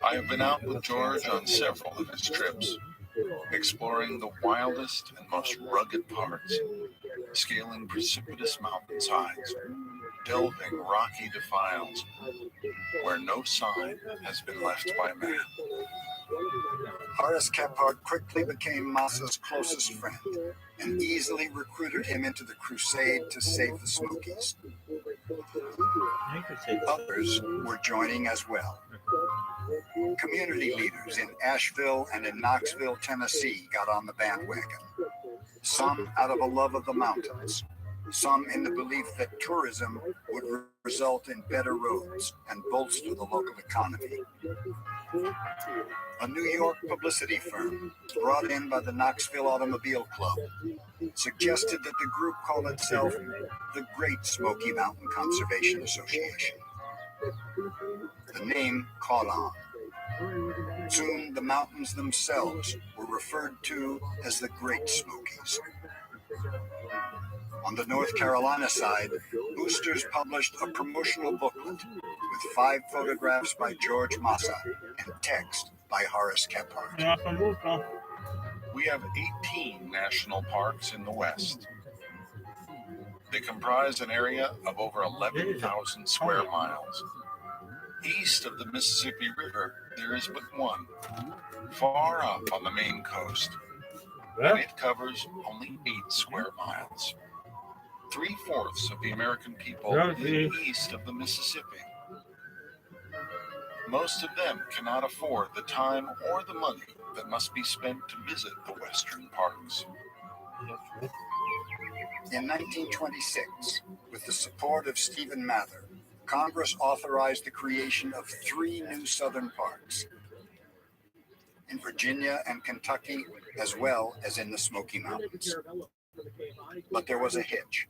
I have been out with George on several of his trips, exploring the wildest and most rugged parts, scaling precipitous mountainsides, delving rocky defiles where no sign has been left by man. Horace Kephart quickly became Massa's closest friend and easily recruited him into the crusade to save the Smokies. Others were joining as well. Community leaders in Asheville and in Knoxville, Tennessee got on the bandwagon. Some out of a love of the mountains, some in the belief that tourism would result in better roads and bolster the local economy. A New York publicity firm, brought in by the Knoxville Automobile Club, suggested that the group call itself the Great Smoky Mountain Conservation Association. The name caught on. Soon the mountains themselves were referred to as the Great Smokies. On the North Carolina side, boosters published a promotional booklet with 5 photographs by George Massa and text by Horace Kephart. We have 18 national parks in the West. They comprise an area of over 11,000 square miles. East of the Mississippi River, there is but one, far up on the Maine coast, and it covers only 8 square miles. 3/4 of the American people live east of the Mississippi. Most of them cannot afford the time or the money that must be spent to visit the western parks. In 1926, with the support of Stephen Mather, Congress authorized the creation of 3 new southern parks in Virginia and Kentucky, as well as in the Smoky Mountains. But there was a hitch.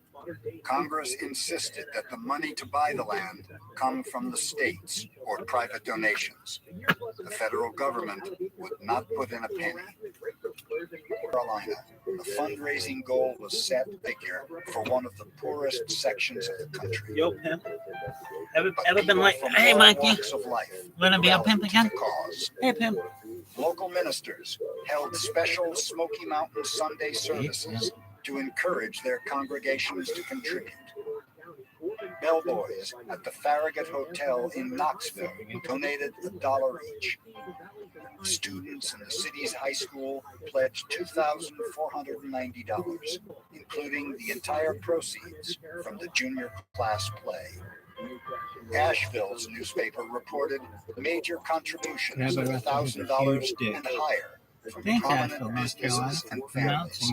Congress insisted that the money to buy the land come from the states or private donations. The federal government would not put in a penny. Carolina, the fundraising goal was set figure for one of the poorest sections of the country. Yo, pimp. Ever But been like, people from hey, all Mikey, walks of life wanna be a rallied pimp to again? the cause. Hey, pimp. Local ministers held special Smoky Mountain Sunday services to encourage their congregations to contribute. Bellboys at the Farragut Hotel in Knoxville donated $1 each. Students in the city's high school pledged $2,490, including the entire proceeds from the junior class play. Asheville's newspaper reported major contributions of $1,000 and higher from Thanks, prominent Asheville, North Carolina, businesses and for families,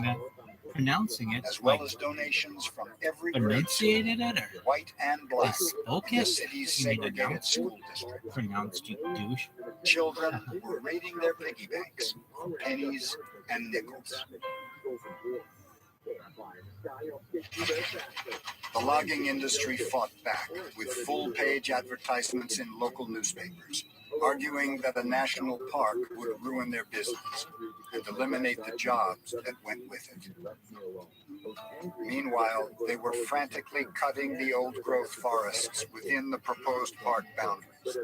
pronouncing it, as well like, as donations from every grade, enunciated it, or white and they black, spoke in the it? city's You mean segregated announced school it? district. Pronounced, you douche. Children were raiding their piggy banks for pennies and nickels. The logging industry fought back with full-page advertisements in local newspapers, arguing that a national park would ruin their business and eliminate the jobs that went with it. Meanwhile, they were frantically cutting the old-growth forests within the proposed park boundaries,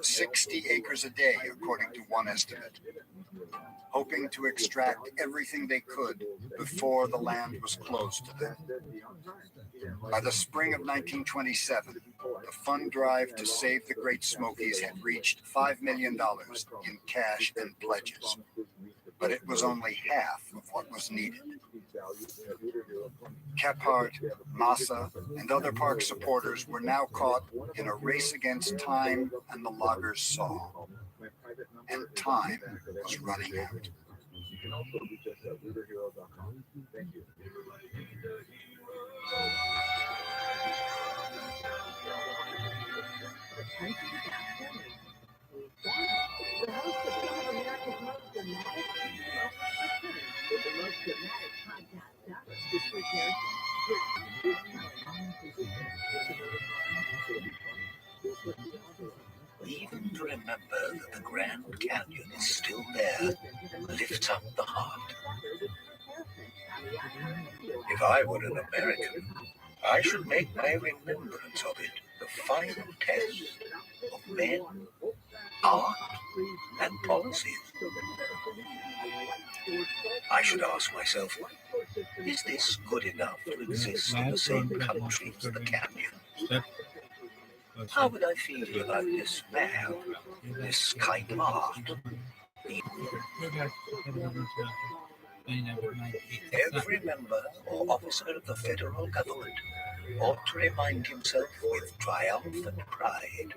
60 acres a day, according to one estimate, hoping to extract everything they could before the land was closed to them. By the spring of 1927, the fund drive to save the Great Smokies had reached $5 million in cash and pledges, but it was only half of what was needed. Kephart, Massa, and other park supporters were now caught in a race against time and the loggers' saw, and time was running out. You can also reach us at leaderhero.com. Thank you. The host of some of America's most dramatic with the most dramatic podcast ever, with Chris Even to remember that the Grand Canyon is still there lifts up the heart. If I were an American, I should make my remembrance of it the final test of men, art, and policies. I should ask myself, is this good enough to exist in the same country as the canyon? How would I feel about this man, this kind of art? Every member or officer of the federal government ought to remind himself with triumphant pride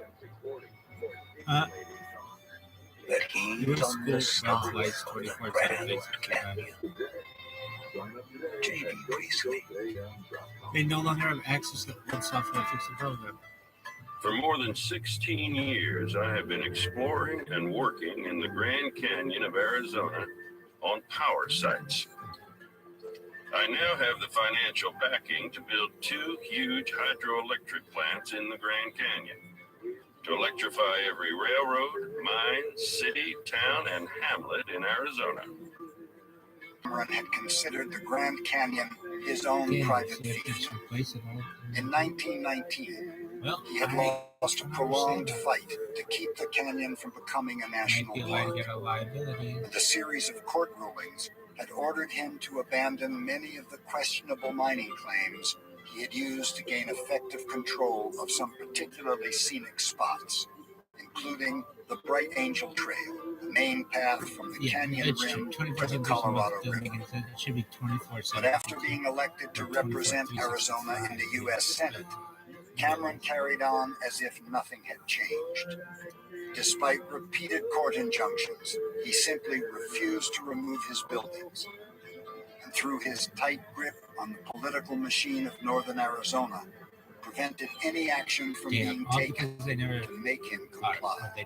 that he is on the start of the Grand Canyon. J.B. Priestley. They no longer have access to the software to fix the program. For more than 16 years, I have been exploring and working in the Grand Canyon of Arizona on power sites. I now have the financial backing to build 2 huge hydroelectric plants in the Grand Canyon to electrify every railroad, mine, city, town, and hamlet in Arizona. Cameron had considered the Grand Canyon his own private field. In 1919, he had lost a prolonged fight to keep the canyon from becoming a national park, and a series of court rulings had ordered him to abandon many of the questionable mining claims he had used to gain effective control of some particularly scenic spots, including the Bright Angel Trail, the main path from the canyon rim to the Colorado River. But after being elected to represent Arizona in the U.S. Senate, Cameron carried on as if nothing had changed. Despite repeated court injunctions, he simply refused to remove his buildings. And through his tight grip on the political machine of northern Arizona, prevented any action from being taken to make him comply.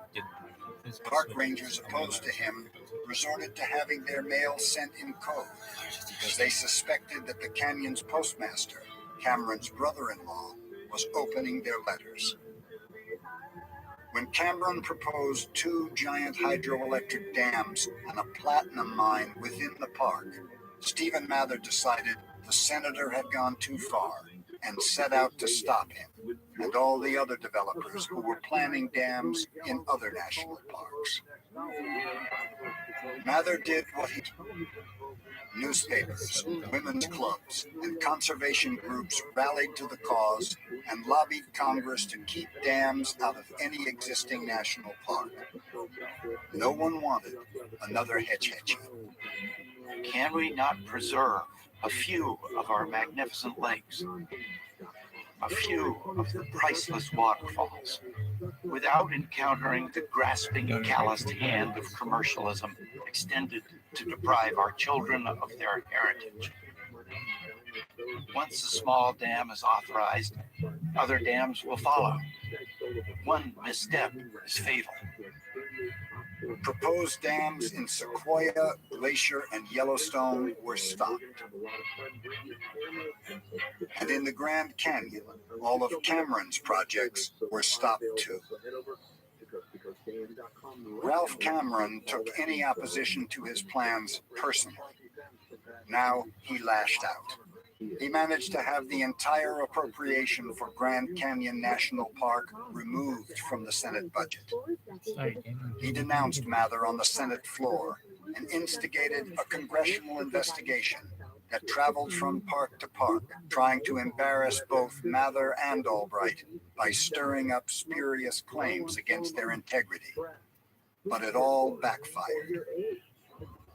Park rangers opposed to him resorted to having their mail sent in code because they suspected that the canyon's postmaster, Cameron's brother-in-law, was opening their letters. When Cameron proposed 2 giant hydroelectric dams and a platinum mine within the park, Stephen Mather decided the senator had gone too far and set out to stop him and all the other developers who were planning dams in other national parks. Mather did what he did. Newspapers, women's clubs, and conservation groups rallied to the cause and lobbied Congress to keep dams out of any existing national park. No one wanted another Hetch-Hetchy. Can we not preserve a few of our magnificent lakes, a few of the priceless waterfalls, without encountering the grasping, calloused hand of commercialism extended to deprive our children of their heritage? Once a small dam is authorized, other dams will follow. One misstep is fatal. Proposed dams in Sequoia, Glacier, and Yellowstone were stopped. And in the Grand Canyon, all of Cameron's projects were stopped too. Ralph Cameron took any opposition to his plans personally. Now he lashed out. He managed to have the entire appropriation for Grand Canyon National Park removed from the Senate budget. He denounced Mather on the Senate floor and instigated a congressional investigation that traveled from park to park, trying to embarrass both Mather and Albright by stirring up spurious claims against their integrity. But it all backfired.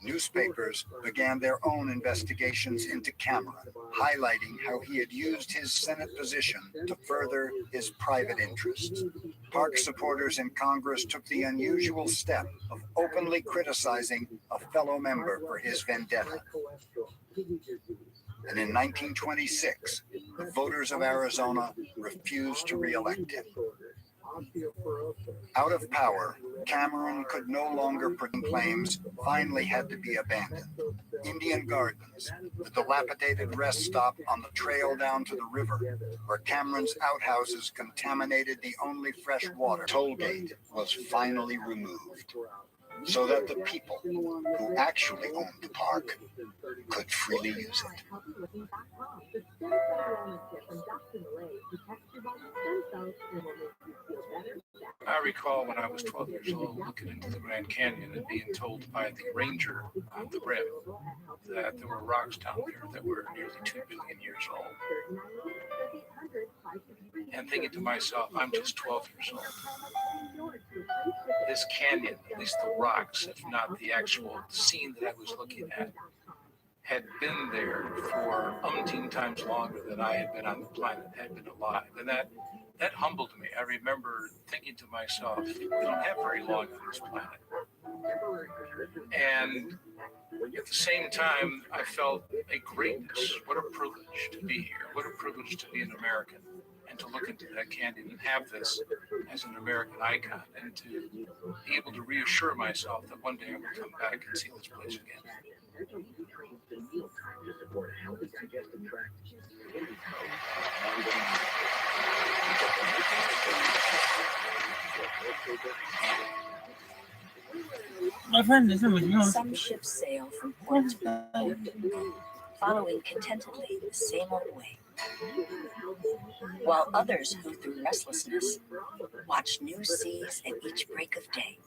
Newspapers began their own investigations into Cameron, highlighting how he had used his Senate position to further his private interests. Park supporters in Congress took the unusual step of openly criticizing a fellow member for his vendetta. And in 1926, the voters of Arizona refused to re-elect him. Out of power, Cameron could no longer bring claims, finally had to be abandoned. Indian Gardens, the dilapidated rest stop on the trail down to the river, where Cameron's outhouses contaminated the only fresh water tollgate, was finally removed, so that the people who actually owned the park could freely use it. I recall when I was 12 years old looking into the Grand Canyon and being told by the ranger on the rim that there were rocks down there that were nearly 2 billion years old. And thinking to myself, I'm just 12 years old. This canyon, at least the rocks, if not the actual scene that I was looking at, had been there for umpteen times longer than I had been on the planet, had been alive. And that humbled me. I remember thinking to myself, we don't have very long on this planet. And at the same time, I felt a greatness. What a privilege to be here. What a privilege to be an American and to look into that canyon and have this as an American icon and to be able to reassure myself that one day I will come back and see this place again. My friend is with you. Some ships sail from port to port, following contentedly the same old way, while others who through restlessness watch new seas at each break of day.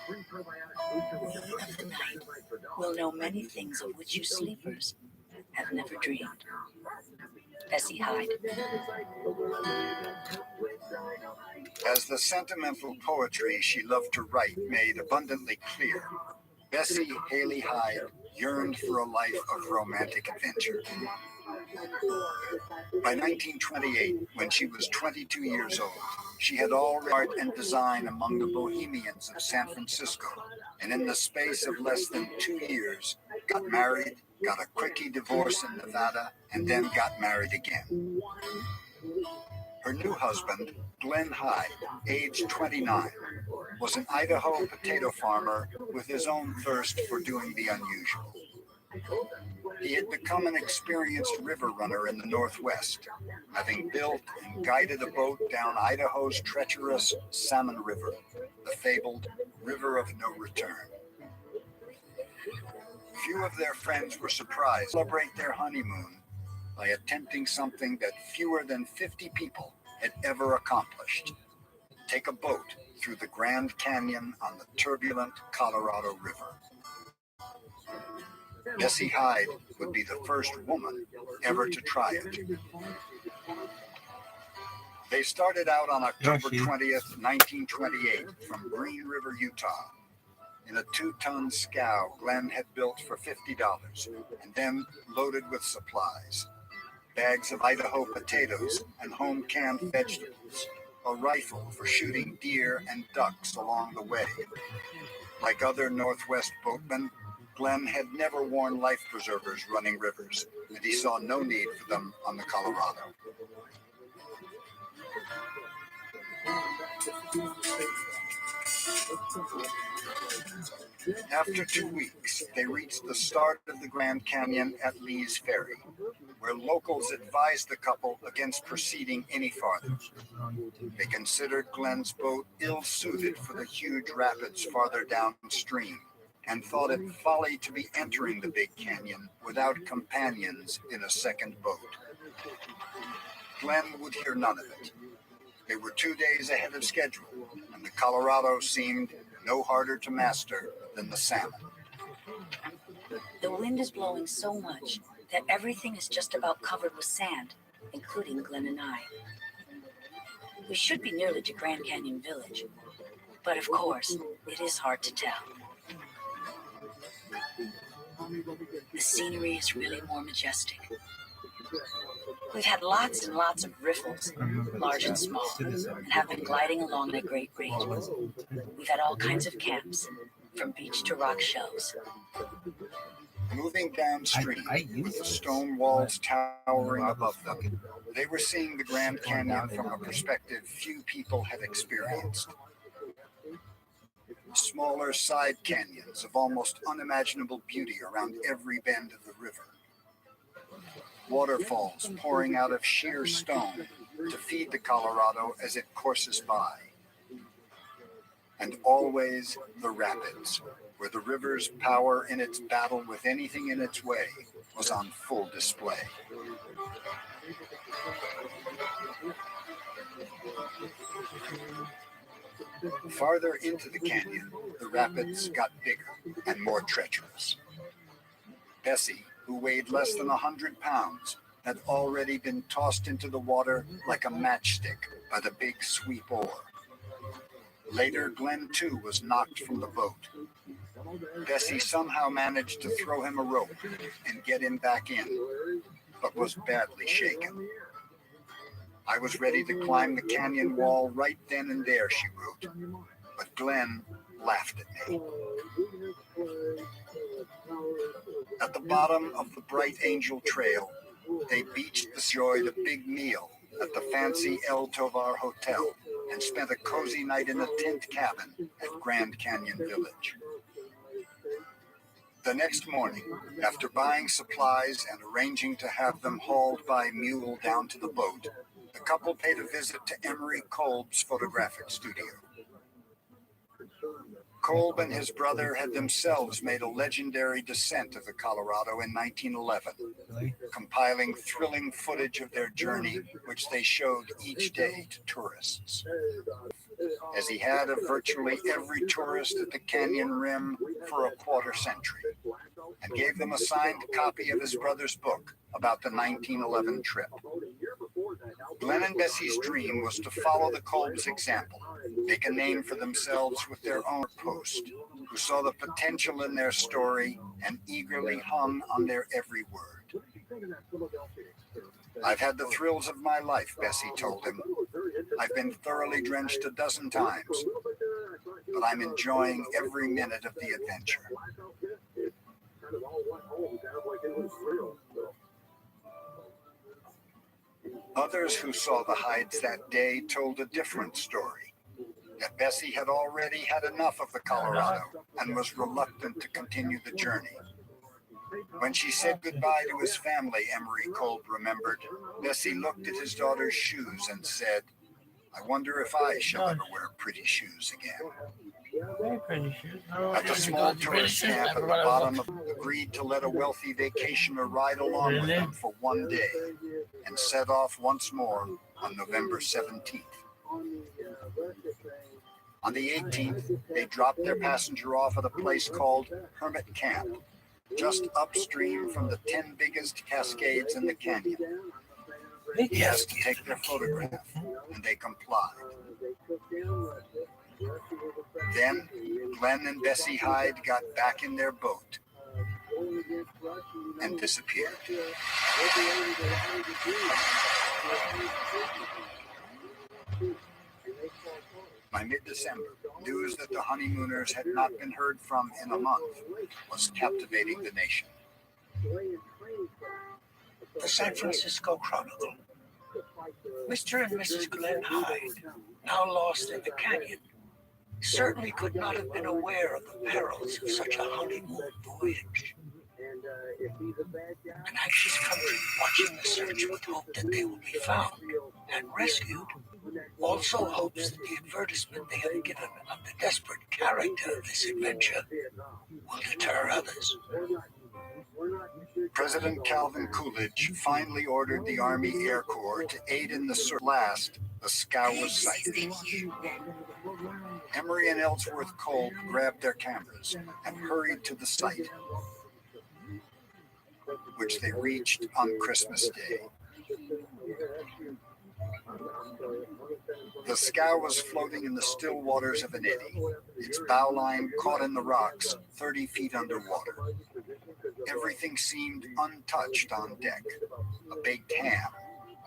We of the night will know many things of which you sleepers have never dreamed. Bessie Hyde. As the sentimental poetry she loved to write made abundantly clear, Bessie Haley Hyde yearned for a life of romantic adventure. By 1928, when she was 22 years old, she had already art and design among the bohemians of San Francisco, and in the space of less than 2 years, got married, got a quickie divorce in Nevada, and then got married again. Her new husband, Glenn Hyde, aged 29, was an Idaho potato farmer with his own thirst for doing the unusual. He had become an experienced river runner in the Northwest, having built and guided a boat down Idaho's treacherous Salmon River, the fabled River of No Return. Few of their friends were surprised to celebrate their honeymoon by attempting something that fewer than 50 people had ever accomplished: take a boat through the Grand Canyon on the turbulent Colorado River. Bessie Hyde would be the first woman ever to try it. They started out on October 20th, 1928, from Green River, Utah, in a 2-ton scow Glenn had built for $50 and then loaded with supplies: bags of Idaho potatoes and home canned vegetables, a rifle for shooting deer and ducks along the way. Like other Northwest boatmen, Glenn had never worn life preservers running rivers, and he saw no need for them on the Colorado. After 2 weeks, they reached the start of the Grand Canyon at Lee's Ferry, where locals advised the couple against proceeding any farther. They considered Glenn's boat ill-suited for the huge rapids farther downstream, and thought it folly to be entering the Big Canyon without companions in a second boat. Glenn would hear none of it. They were 2 days ahead of schedule, and the Colorado seemed no harder to master than the salmon. The wind is blowing so much that everything is just about covered with sand, including Glenn and I. We should be nearly to Grand Canyon Village, but of course, it is hard to tell. The scenery is really more majestic. We've had lots and lots of riffles, large and small, and have been gliding along at great rate. We've had all kinds of camps, from beach to rock shelves. Moving downstream, with the stone walls towering above them, they were seeing the Grand Canyon from a perspective few people had experienced. Smaller side canyons of almost unimaginable beauty around every bend of the river. Waterfalls pouring out of sheer stone to feed the Colorado as it courses by. And always the rapids, where the river's power in its battle with anything in its way was on full display. Farther into the canyon, the rapids got bigger and more treacherous. Bessie, who weighed less than 100 pounds, had already been tossed into the water like a matchstick by the big sweep oar. Later, Glenn too was knocked from the boat. Bessie somehow managed to throw him a rope and get him back in, but was badly shaken. I was ready to climb the canyon wall right then and there, she wrote, but Glenn laughed at me. At the bottom of the Bright Angel Trail, they beached to enjoy the big meal at the fancy El Tovar Hotel and spent a cozy night in a tent cabin at Grand Canyon Village. The next morning, after buying supplies and arranging to have them hauled by mule down to the boat, the couple paid a visit to Emery Kolb's photographic studio. Kolb and his brother had themselves made a legendary descent of the Colorado in 1911, compiling thrilling footage of their journey, which they showed each day to tourists. As he had of virtually every tourist at the canyon rim for a quarter century, and gave them a signed copy of his brother's book about the 1911 trip. Glenn and Bessie's dream was to follow the Kolb's example, make a name for themselves with their own post, who saw the potential in their story and eagerly hung on their every word. I've had the thrills of my life, Bessie told him. I've been thoroughly drenched a dozen times, but I'm enjoying every minute of the adventure. Others who saw the Hydes that day told a different story, that Bessie had already had enough of the Colorado and was reluctant to continue the journey. When she said goodbye to his family, Emery Kolb remembered, Bessie looked at his daughter's shoes and said, "I wonder if I shall ever wear pretty shoes again." At the small tourist camp at the bottom of agreed to let a wealthy vacationer ride along with them for one day and set off once more on November 17th. On the 18th, they dropped their passenger off at a place called Hermit Camp, just upstream from the 10 biggest cascades in the canyon. He asked to take their photograph, and they complied. Then, Glenn and Bessie Hyde got back in their boat and disappeared. By mid-December, news that the honeymooners had not been heard from in a month was captivating the nation. The San Francisco Chronicle. Mr. and Mrs. Glenn Hyde, now lost in the canyon, certainly could not have been aware of the perils of such a honeymoon voyage. An anxious country watching the search with hope that they will be found and rescued also hopes that the advertisement they have given of the desperate character of this adventure will deter others. President Calvin Coolidge finally ordered the Army Air Corps to aid in the search. Last, the scow was sighted. Emory and Ellsworth Kolb grabbed their cameras and hurried to the site, which they reached on Christmas Day. The scow was floating in the still waters of an eddy, its bow line caught in the rocks 30 feet underwater. Everything seemed untouched on deck. A baked ham,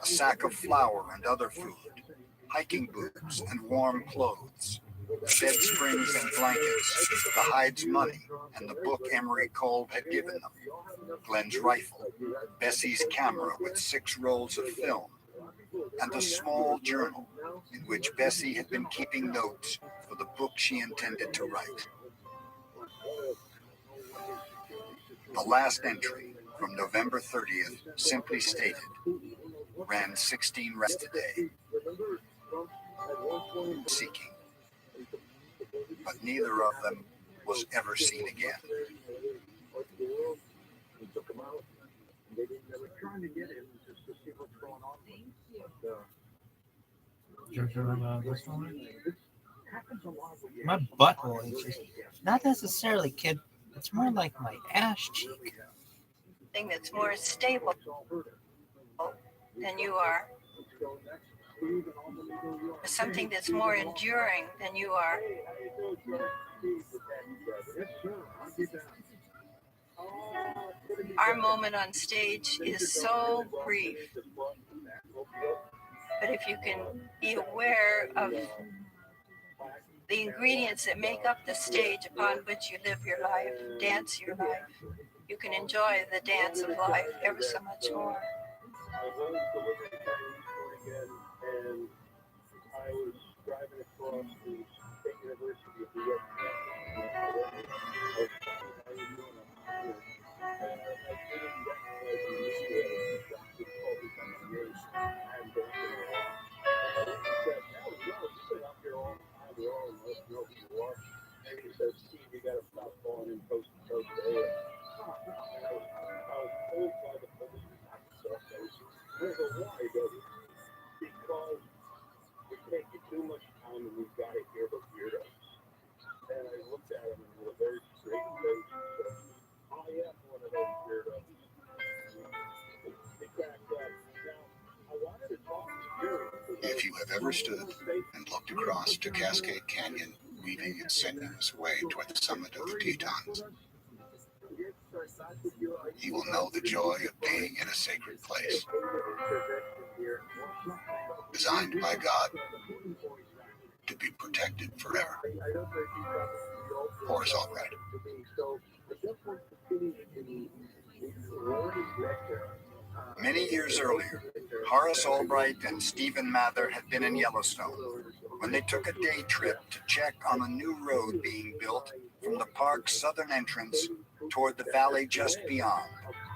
a sack of flour and other food, hiking boots and warm clothes, bed springs and blankets, the Hyde's money, and the book Emory Kolb had given them, Glenn's rifle, Bessie's camera with 6 rolls of film, and a small journal in which Bessie had been keeping notes for the book she intended to write. The last entry, from November 30th, simply stated, ran 16 rests today, seeking, but neither of them was ever seen again. My butthole itches. Not necessarily, kid. It's more like my ass cheek. Thing that's more stable than you are. Something that's more enduring than you are. Our moment on stage is so brief. But if you can be aware of the ingredients that make up the stage upon which you live your life, dance your life, you can enjoy the dance of life ever so much more. And I was driving across the State University of New York. Maybe he says, Steve, you got to stop falling in coast to coast area. I was told by the police not to self-face. I don't know why, but because we take you too much time and we've got to hear the weirdos. And I looked at him and with a very straight face and said, I am one of those weirdos. In fact, now, I wanted to talk to you. If you have ever stood and looked across to Cascade Canyon, weaving its sinuous way toward the summit of the Tetons, you will know the joy of being in a sacred place, designed by God to be protected forever. Or is all right. Many years earlier, Horace Albright and Stephen Mather had been in Yellowstone when they took a day trip to check on a new road being built from the park's southern entrance toward the valley just beyond,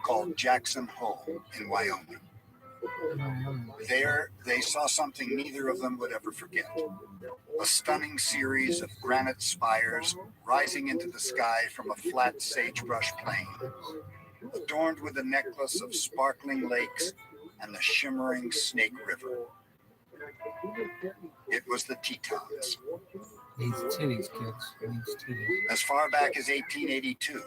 called Jackson Hole in Wyoming. There, they saw something neither of them would ever forget. A stunning series of granite spires rising into the sky from a flat sagebrush plain, adorned with a necklace of sparkling lakes and the shimmering Snake River. It was the Tetons. Needs titties, kids. Needs titties. As far back as 1882,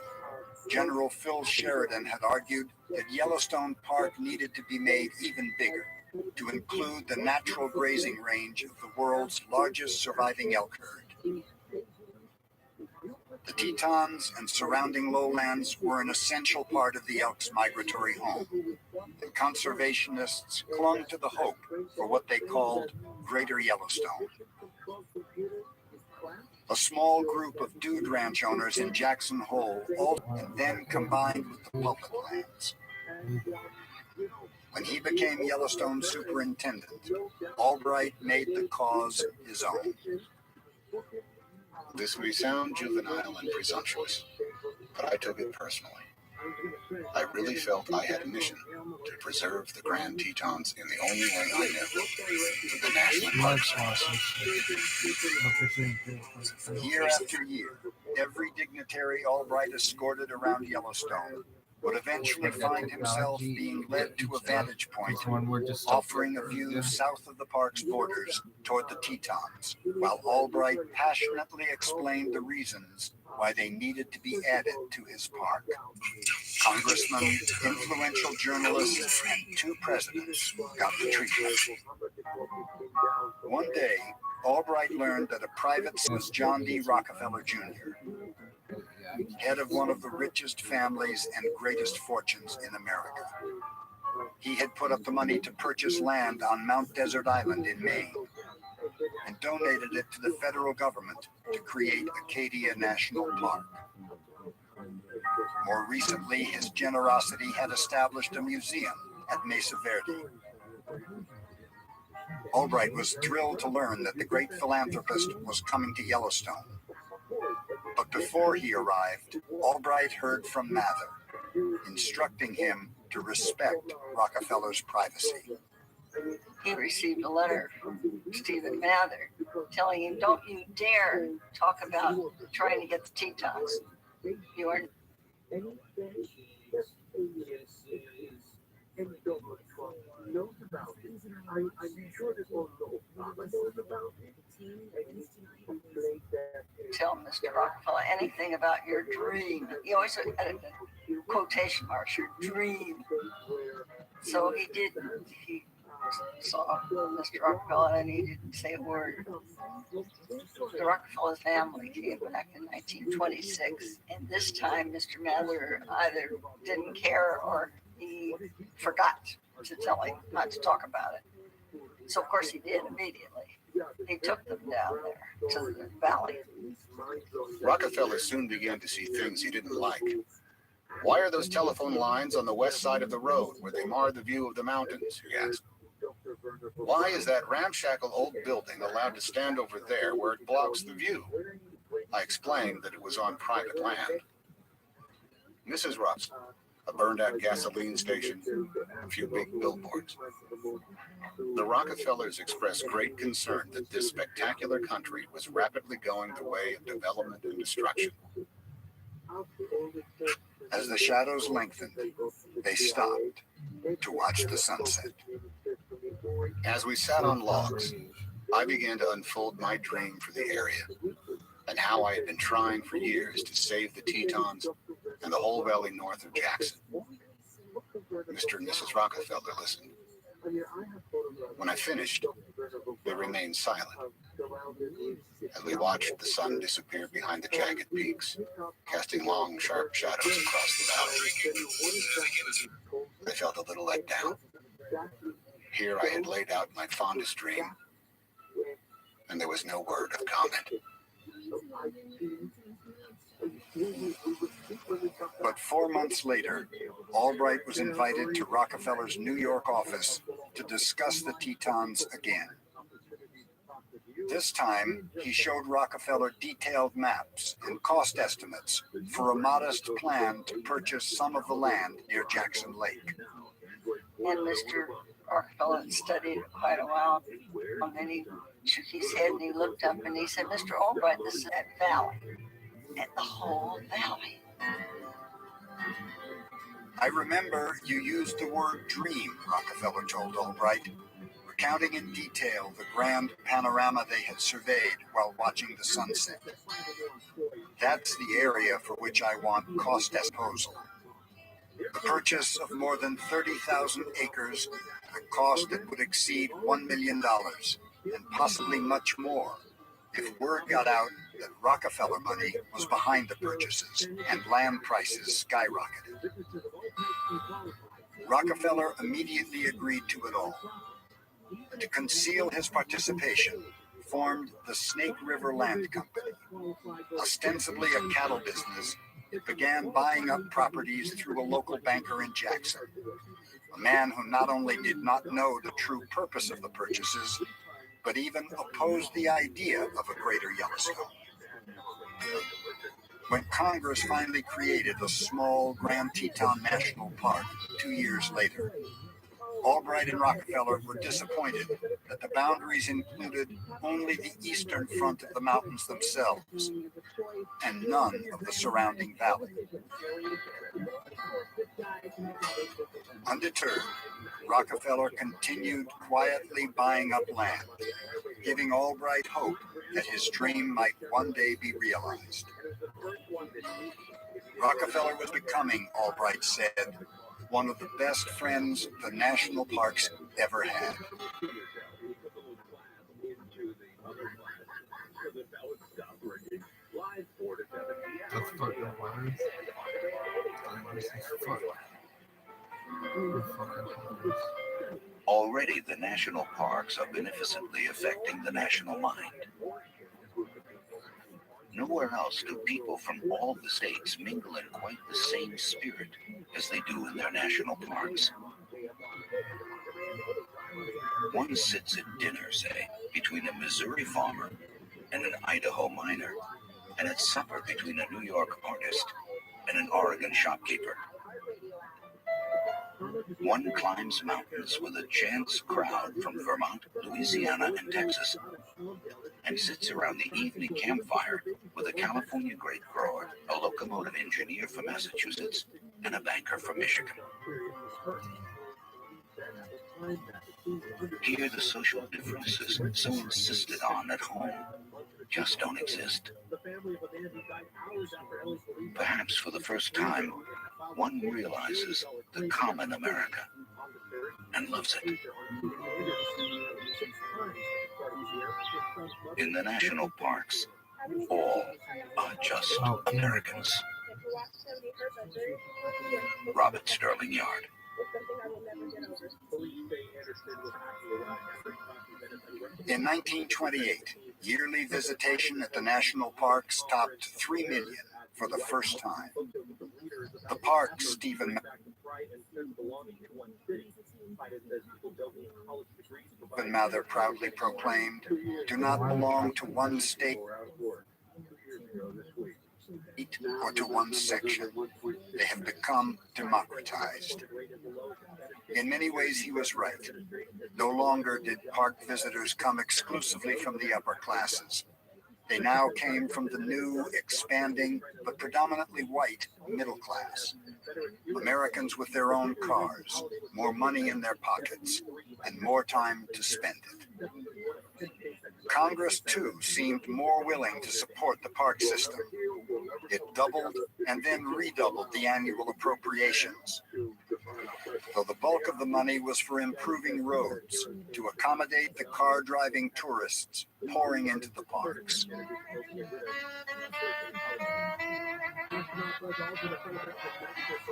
General Phil Sheridan had argued that Yellowstone Park needed to be made even bigger to include the natural grazing range of the world's largest surviving elk herd. The Tetons and surrounding lowlands were an essential part of the elk's migratory home, and conservationists clung to the hope for what they called Greater Yellowstone. A small group of dude ranch owners in Jackson Hole and then combined with the public lands. When he became Yellowstone superintendent, Albright made the cause his own. This may sound juvenile and presumptuous, but I took it personally. I really felt I had a mission to preserve the Grand Tetons in the only way I knew, the national parks. Year after year, every dignitary Albright escorted around Yellowstone would eventually find himself being led to a vantage point, offering a view south of the park's borders toward the Tetons, while Albright passionately explained the reasons why they needed to be added to his park. Congressmen, influential journalists, and 2 presidents got the treatment. One day, Albright learned that a private was John D. Rockefeller Jr., head of one of the richest families and greatest fortunes in America. He had put up the money to purchase land on Mount Desert Island in Maine and donated it to the federal government to create Acadia National Park. More recently, his generosity had established a museum at Mesa Verde. Albright was thrilled to learn that the great philanthropist was coming to Yellowstone. But before he arrived, Albright heard from Mather, instructing him to respect Rockefeller's privacy. He received a letter from Stephen Mather telling him, "Don't you dare talk about trying to get the Tetons. You are." Tell Mr. Rockefeller anything about your dream. He always had quotation marks, your dream. So he didn't. He saw Mr. Rockefeller and he didn't say a word. The Rockefeller family came back in 1926, and this time Mr. Mather either didn't care or he forgot to tell him not to talk about it. So of course he did immediately. He took them down there to the valley. Rockefeller soon began to see things he didn't like. Why are those telephone lines on the west side of the road where they mar the view of the mountains? He asked. Why is that ramshackle old building allowed to stand over there where it blocks the view? I explained that it was on private land. Mrs. Ross, a burned-out gasoline station, a few big billboards. The Rockefellers expressed great concern that this spectacular country was rapidly going the way of development and destruction. As the shadows lengthened, they stopped to watch the sunset. As we sat on logs, I began to unfold my dream for the area and how I had been trying for years to save the Tetons and the whole valley north of Jackson. Mr. and Mrs. Rockefeller listened. When I finished, they remained silent as we watched the sun disappear behind the jagged peaks, casting long, sharp shadows across the valley. I felt a little let down. Here I had laid out my fondest dream, and there was no word of comment. But 4 months later, Albright was invited to Rockefeller's New York office to discuss the Tetons again. This time, he showed Rockefeller detailed maps and cost estimates for a modest plan to purchase some of the land near Jackson Lake. And Mr. Rockefeller had studied it quite a while. And then he shook his head and he looked up and he said, Mr. Albright, this is that valley. And the whole valley. I remember you used the word dream, Rockefeller told Albright, recounting in detail the grand panorama they had surveyed while watching the sunset. That's the area for which I want cost disposal. The purchase of more than 30,000 acres at a cost that would exceed $1 million, and possibly much more, if word got out that Rockefeller money was behind the purchases and land prices skyrocketed. Rockefeller immediately agreed to it all. To conceal his participation, formed the Snake River Land Company. Ostensibly a cattle business, it began buying up properties through a local banker in Jackson, a man who not only did not know the true purpose of the purchases, but even opposed the idea of a greater Yellowstone. When Congress finally created the small Grand Teton National Park 2 years later, Albright and Rockefeller were disappointed that the boundaries included only the eastern front of the mountains themselves and none of the surrounding valley. Undeterred, Rockefeller continued quietly buying up land, giving Albright hope that his dream might one day be realized. Rockefeller was becoming, Albright said, one of the best friends the national parks ever had. That's fucking wild. Already, the national parks are beneficently affecting the national mind. Nowhere else do people from all the states mingle in quite the same spirit as they do in their national parks. One sits at dinner, say, between a Missouri farmer and an Idaho miner, and at supper between a New York artist and an Oregon shopkeeper. One climbs mountains with a chance crowd from Vermont, Louisiana, and Texas, and sits around the evening campfire with a California grape grower, a locomotive engineer from Massachusetts, and a banker from Michigan. Here, the social differences so insisted on at home just don't exist. Perhaps for the first time, one realizes the common America and loves it. In the national parks, all are just Americans. Robert Sterling Yard. In 1928, yearly visitation at the national parks topped 3 million for the first time. The parks, Stephen Mather proudly proclaimed, do not belong to one state or to one section. They have become democratized. In many ways, he was right. No longer did park visitors come exclusively from the upper classes. They now came from the new, expanding, but predominantly white middle class. Americans with their own cars, more money in their pockets, and more time to spend it. Congress, too, seemed more willing to support the park system. It doubled and then redoubled the annual appropriations, though the bulk of the money was for improving roads to accommodate the car-driving tourists pouring into the parks.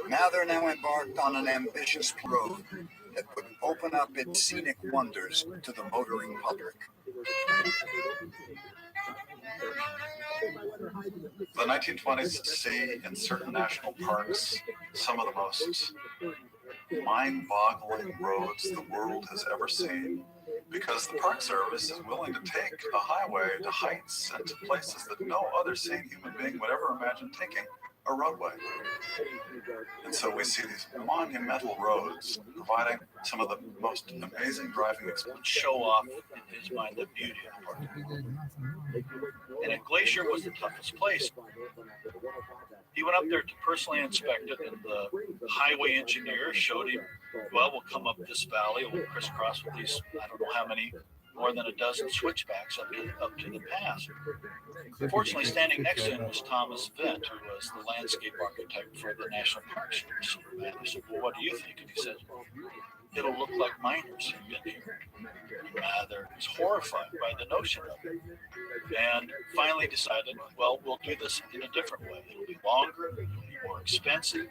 Mather now embarked on an ambitious road that would open up its scenic wonders to the motoring public. The 1920s see in certain national parks some of the most mind-boggling roads the world has ever seen, because the Park Service is willing to take a highway to heights and to places that no other sane human being would ever imagine taking a roadway. And so we see these monumental roads providing some of the most amazing driving experiences. Show off, in his mind, the beauty of the park. And if Glacier was the toughest place, he went up there to personally inspect it, and the highway engineer showed him, well, we'll come up this valley, we'll crisscross with these, I don't know how many, more than a dozen switchbacks up to the pass. Fortunately, standing next to him was Thomas Vent, who was the landscape architect for the National Park Service. And I said, well, what do you think? And he said, it'll look like miners have been here. And Mather was horrified by the notion of it. And finally decided, well, we'll do this in a different way. It'll be longer, it'll be more expensive,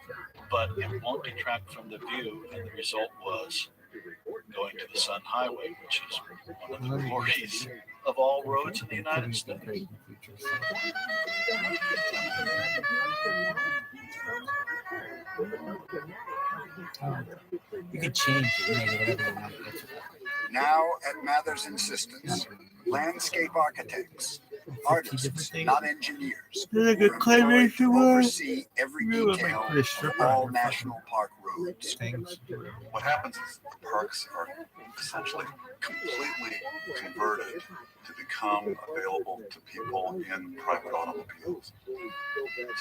but it won't detract from the view. And the result was going to the Sun Highway, which is one of the glories of all roads in the United States. You could change it, make it whatever you want. Now, at Mather's insistence, landscape architects, artists, not engineers, were employed to oversee every detail of all national park roads. What happens is the parks are essentially completely converted to become available to people in private automobiles.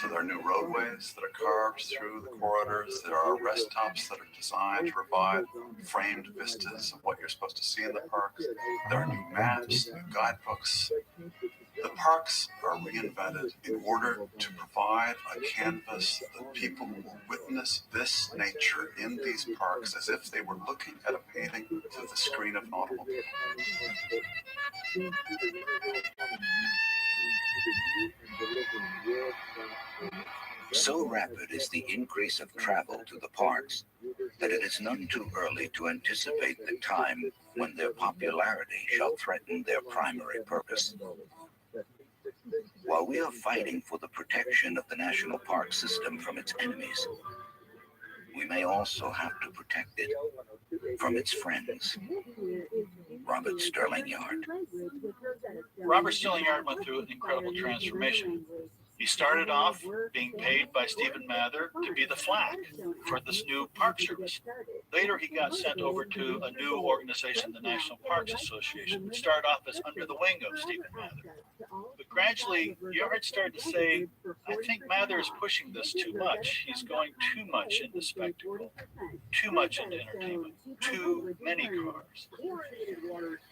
So there are new roadways that are carved through the corridors. There are rest stops that are designed to provide framed vistas of what you're supposed to see in the parks. There are new maps, new guidebooks. The parks are reinvented in order to provide a canvas that people will witness this nature in these parks as if they were looking at a painting through the screen of an automobile. So rapid is the increase of travel to the parks that it is none too early to anticipate the time when their popularity shall threaten their primary purpose. While we are fighting for the protection of the national park system from its enemies, we may also have to protect it from its friends. Robert Sterling Yard. Robert Sterling Yard went through an incredible transformation. He started off being paid by Stephen Mather to be the flag for this new park service. Later, he got sent over to a new organization, the National Parks Association, which started off as under the wing of Stephen Mather. But gradually, Yard started to say, I think Mather is pushing this too much. He's going too much into spectacle, too much into entertainment, too many cars.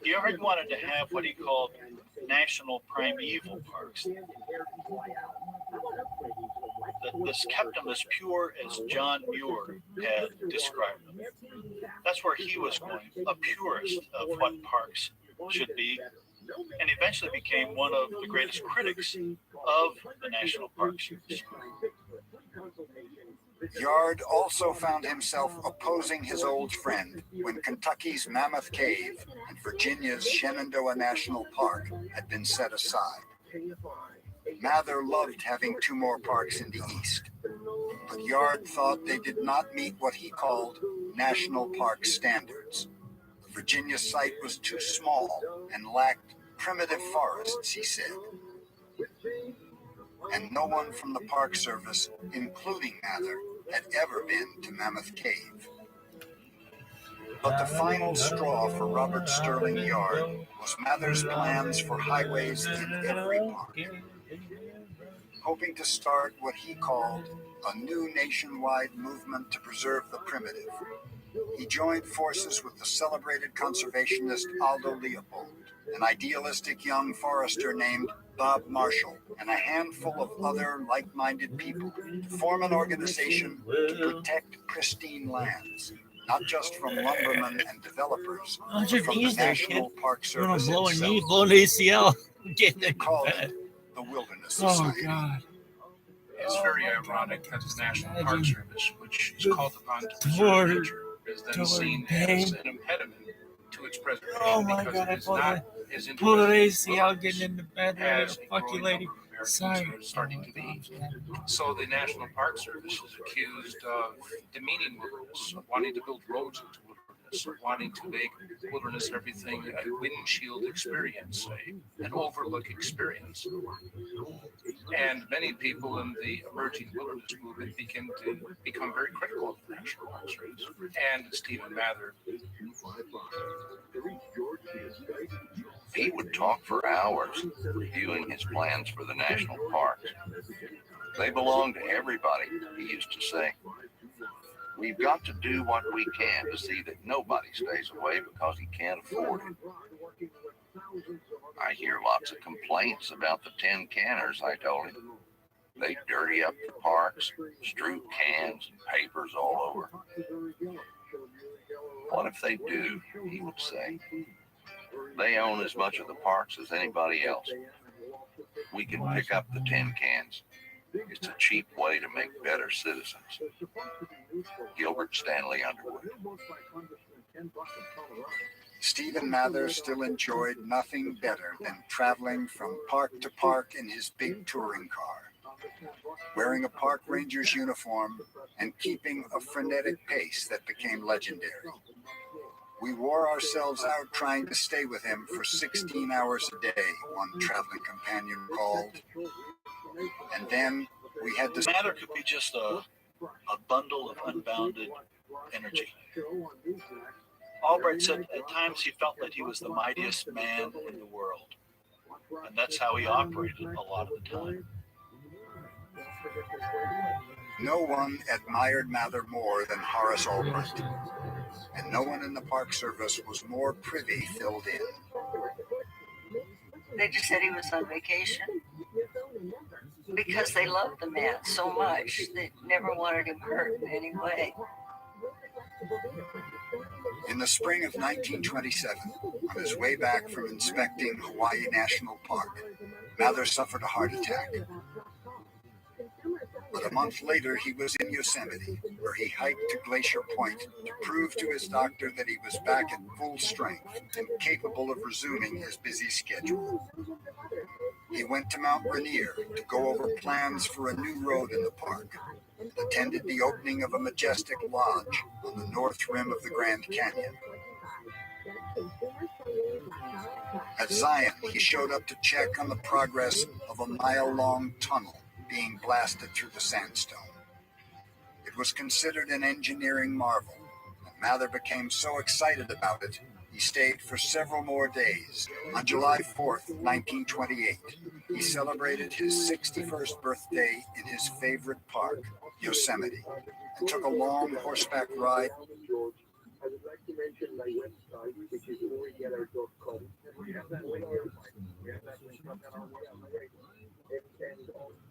Yard wanted to have what he called national primeval parks. This kept them as pure as John Muir had described them. That's where he was going, a purist of what parks should be, and eventually became one of the greatest critics of the National Park Service. Yard also found himself opposing his old friend when Kentucky's Mammoth Cave and Virginia's Shenandoah National Park had been set aside. Mather loved having two more parks in the east, but Yard thought they did not meet what he called national park standards. The Virginia site was too small and lacked primitive forests, he said. And no one from the Park Service, including Mather, had ever been to Mammoth Cave. But the final straw for Robert Sterling Yard was Mather's plans for highways in every park. Hoping to start what he called a new nationwide movement to preserve the primitive, he joined forces with the celebrated conservationist Aldo Leopold, an idealistic young forester named Bob Marshall, and a handful of other like-minded people to form an organization to protect pristine lands, not just from lumbermen and developers, but from the National Park Service blow a itself. knee, blow an ACL. They called it the Wilderness Society. Oh, God. It's very ironic that the National Park Service, which is called upon to preserve nature, is then seen as an impediment to its preservation. Oh my because God, it I is not as pulled an interesting ACL getting in the bed. as Fuck you, lady. Sorry. starting to be. So the National Park Service is accused of demeaning wilderness, of wanting to build roads into wilderness, wilderness, wanting to make wilderness and everything a windshield experience, an overlook experience. And many people in the emerging wilderness movement begin to become very critical of the national park service and Stephen Mather. He would talk for hours reviewing his plans for the national parks. They belong to everybody, he used to say. We've got to do what we can to see that nobody stays away because he can't afford it. I hear lots of complaints about the tin canners, I told him. They dirty up the parks, strew cans and papers all over. What if they do, he would say. They own as much of the parks as anybody else. We can pick up the tin cans. It's a cheap way to make better citizens. Gilbert Stanley Underwood. Stephen Mather still enjoyed nothing better than traveling from park to park in his big touring car, wearing a park ranger's uniform and keeping a frenetic pace that became legendary. We wore ourselves out trying to stay with him for 16 hours a day, one traveling companion recalled. And then we had to... Mather could be just a bundle of unbounded energy. Albright said at times he felt that he was the mightiest man in the world. And that's how he operated a lot of the time. No one admired Mather more than Horace Albright, and no one in the Park Service was more privy filled in. They just said he was on vacation because they loved the man so much they never wanted him hurt in any way. In the spring of 1927, on his way back from inspecting Hawaii National Park, Mather suffered a heart attack. But a month later, he was in Yosemite, where he hiked to Glacier Point to prove to his doctor that he was back at full strength and capable of resuming his busy schedule. He went to Mount Rainier to go over plans for a new road in the park, and attended the opening of a majestic lodge on the north rim of the Grand Canyon. At Zion, he showed up to check on the progress of a mile-long tunnel being blasted through the sandstone. It was considered an engineering marvel, and Mather became so excited about it, he stayed for several more days. On July 4th, 1928, he celebrated his 61st birthday in his favorite park, Yosemite, and took a long horseback ride. I would like to mention my website, which is ootd.com. We have that link here. We have that link on our website. And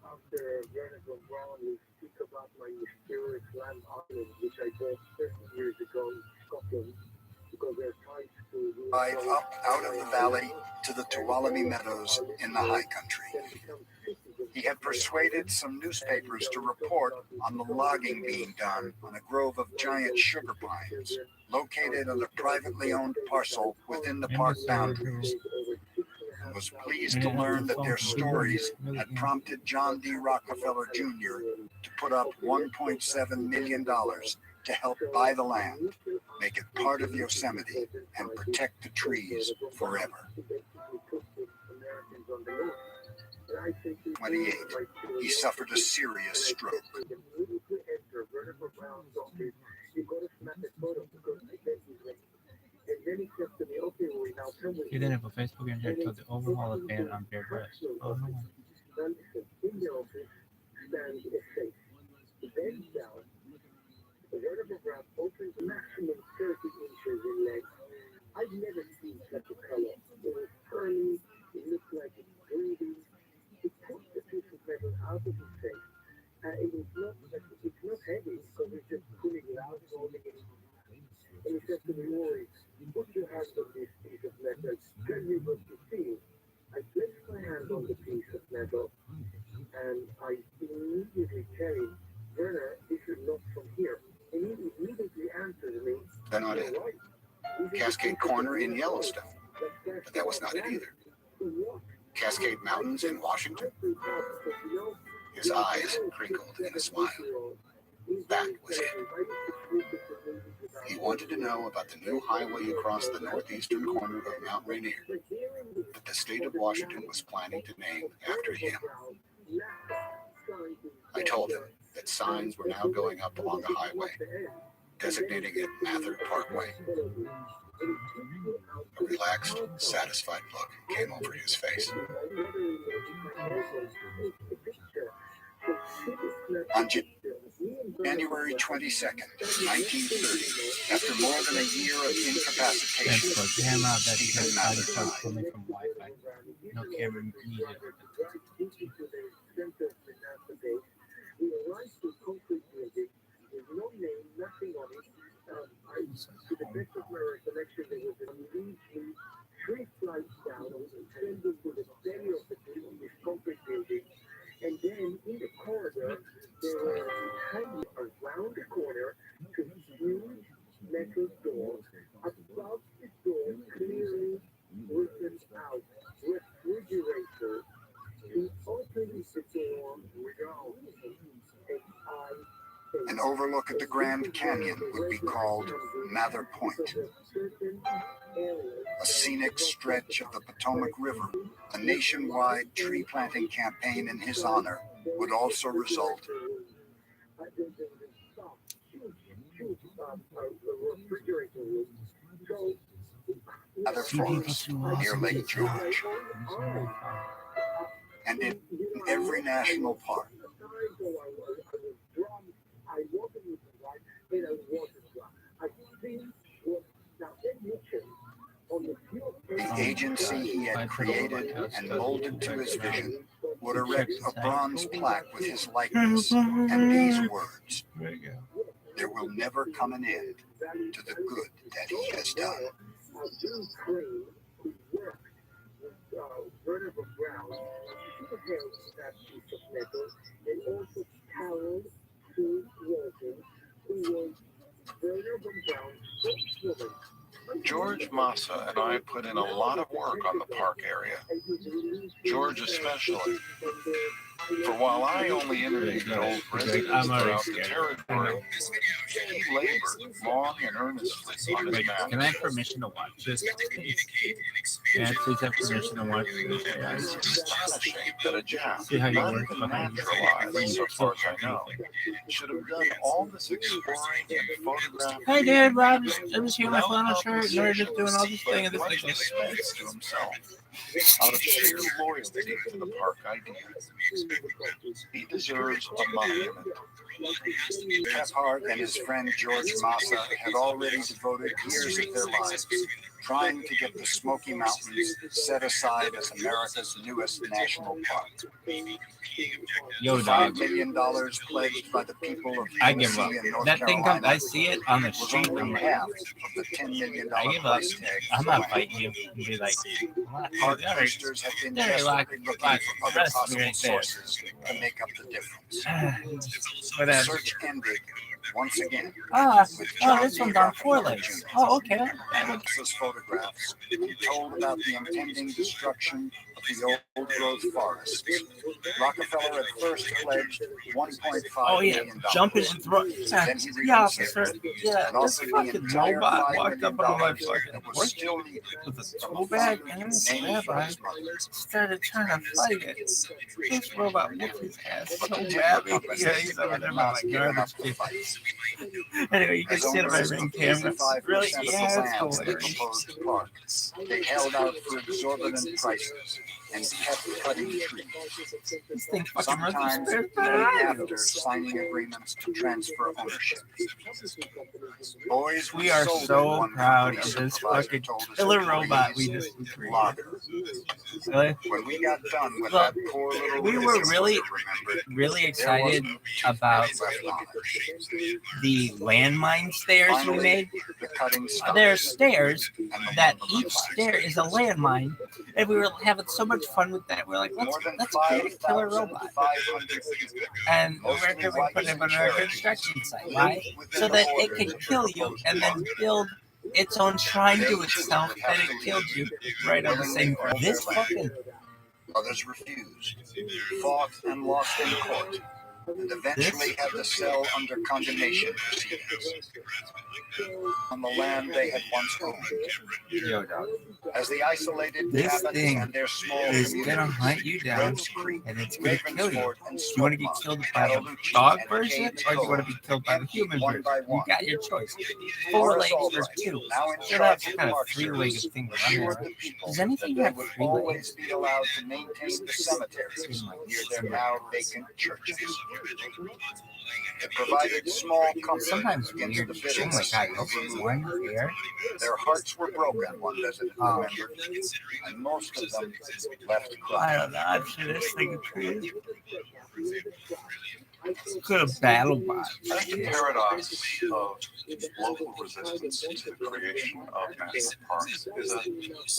after Werner von Braun, we speak about my mysterious land island, which I bought 30 years ago in Scotland, because they're tied to... Drive up out of the valley to the Tuolumne Meadows in the high country. He had persuaded some newspapers to report on the logging being done on a grove of giant sugar pines located on a privately owned parcel within the park boundaries, and was pleased to learn that their stories had prompted John D. Rockefeller Jr. to put up $1.7 million to help buy the land, make it part of Yosemite, and protect the trees forever. 28, he suffered a serious stroke. He didn't have a Facebook and told the overhaul of ban on bare breasts. Oh no. The vertebral graft opens maximum 30 inches in length. I've never seen such a color. It was tiny, it looked like it's breathing. It pushed the piece of metal out of his face. It's not heavy because it's just pulling it out, holding it. And he said to me, Rory, put your hand on this piece of metal, tell me what you feel. I placed my hand on the piece of metal and I immediately tell him, Werner, this is not from here. And he immediately answered me, They're not it. Cascade Corner in Yellowstone, but that was not it either. Cascade Mountains in Washington. His eyes crinkled in a smile. That was it. He wanted to know about the new highway across the northeastern corner of Mount Rainier that the state of Washington was planning to name after him. I told him that signs were now going up along the highway, designating it Mather Parkway. A relaxed, satisfied look came over his face. On January 22nd, 1930, after more than a year of incapacitation, Stephen Mather died. No camera needed. And then in the corridor, there were hanging around the corner to huge metal doors. Above the door, clearly written out, refrigerator. He opened the door, we go. An overlook at the Grand Canyon would be called Mather Point. A scenic stretch of the Potomac River, a nationwide tree planting campaign in his honor, would also result. Mather Forest near Lake George. And in every national park. The agency he had created and molded to his vision would erect a bronze plaque with his likeness and these words: "There will never come an end to the good that he has done." George Massa and I put in a lot of work on the park area. George especially. For while I only interviewed old residents throughout the territory, he labored long and earnestly on his map. Can I have permission to watch this? Can I please have permission to watch this? It's astonishing that a Jap, See how you not work even behind naturalized, so far as I know, should have done all this exploring and photographing. Hey dude, Rob, I was here in my flannel shirt and we're just doing all this thing and this much thing. expense to himself, out of sheer loyalty to the park idea. He deserves a monument. Kephart and his friend George Massa had already devoted years of their lives trying to get the Smoky Mountains set aside as America's newest national park. Yo, $5 dog. million pledged by the people of I give up. Tennessee and North That thing comes, Carolina I see it on the was street. only I'm like, half of the $10 million I give up. price tag. I'm not fighting you. And be like, Park all right, boosters have been there, like, desperately looking for other rest me possible right there. sources to make up the difference. The Whatever. search ended once again. This one's on 4 legs. Oh, okay. Massa's photographs told about the impending destruction of the old-growth forests. Rockefeller at first pledged $1.5 million. Jump in and throw. Then he Yeah, reconsidered officer. Yeah, and this offered the fucking entire robot $5 walked up million on my fucking that was horse still needed with a from tool a bag fund and this named for rabbi his mother. started trying to fight it. This robot whooped his ass But so the bad. timber company Yeah, he's over there not like given up garbage. the fight. Anyway, you can As see it on my owners ring of camera. 85% Really? of the Yeah, it's lands they hilarious. proposed to park, they held out for exorbitant prices and kept cutting trees. This thing fucking runs Sometimes the even after signing agreements to transfer ownership. Boys, We are sold so one proud police of this supervisor fucking told us killer employees, robot we just created. lager. Really? When we got done with Well, that poor little we were business really, owner, really there excited wasn't about left on it. the landmine stairs we Finally, made. the cutting stopped, There are stairs and the that lumber each relaxed. stair is a landmine, and we were having so much fun with that. We're like, More than let's create a killer robot. 5,500 people, And we're mostly going to white put it and on our Cherokee, construction site. lived Why? within So the that it borders can of the kill you proposed and then park. build its own shrine They to too itself would that have it to killed leave, you right on the willingly same. hold This their land. fucking Others refused, fought and lost in court, and eventually had the cell under condemnation proceedings on the land they had once owned. Yo, dog. As the isolated This cabins thing and their small is communities, gonna hunt you down, Rose Creek, and it's gonna kill you. Ravensford, and You want to get Smokemonk, killed by the Catalucci, dog and version, Cades or you want to Cove, be killed by the human one version? by You one. got your choice. 4 legs or 2. Now in Should have charge some of kind of Park 3-legged Service, thing around assured there. the people Does that anything they have would 3 always legs? be allowed to maintain the cemeteries near their now vacant churches. It provided small comfort Sometimes against weird the shit bitterness like of that. removal. One here. Their hearts were broken, one resident remembered, and most of them left I crying. don't know. I'm sure this thing is crazy. Could have battle bot. I think the paradox of local resistance to the creation of national parks is a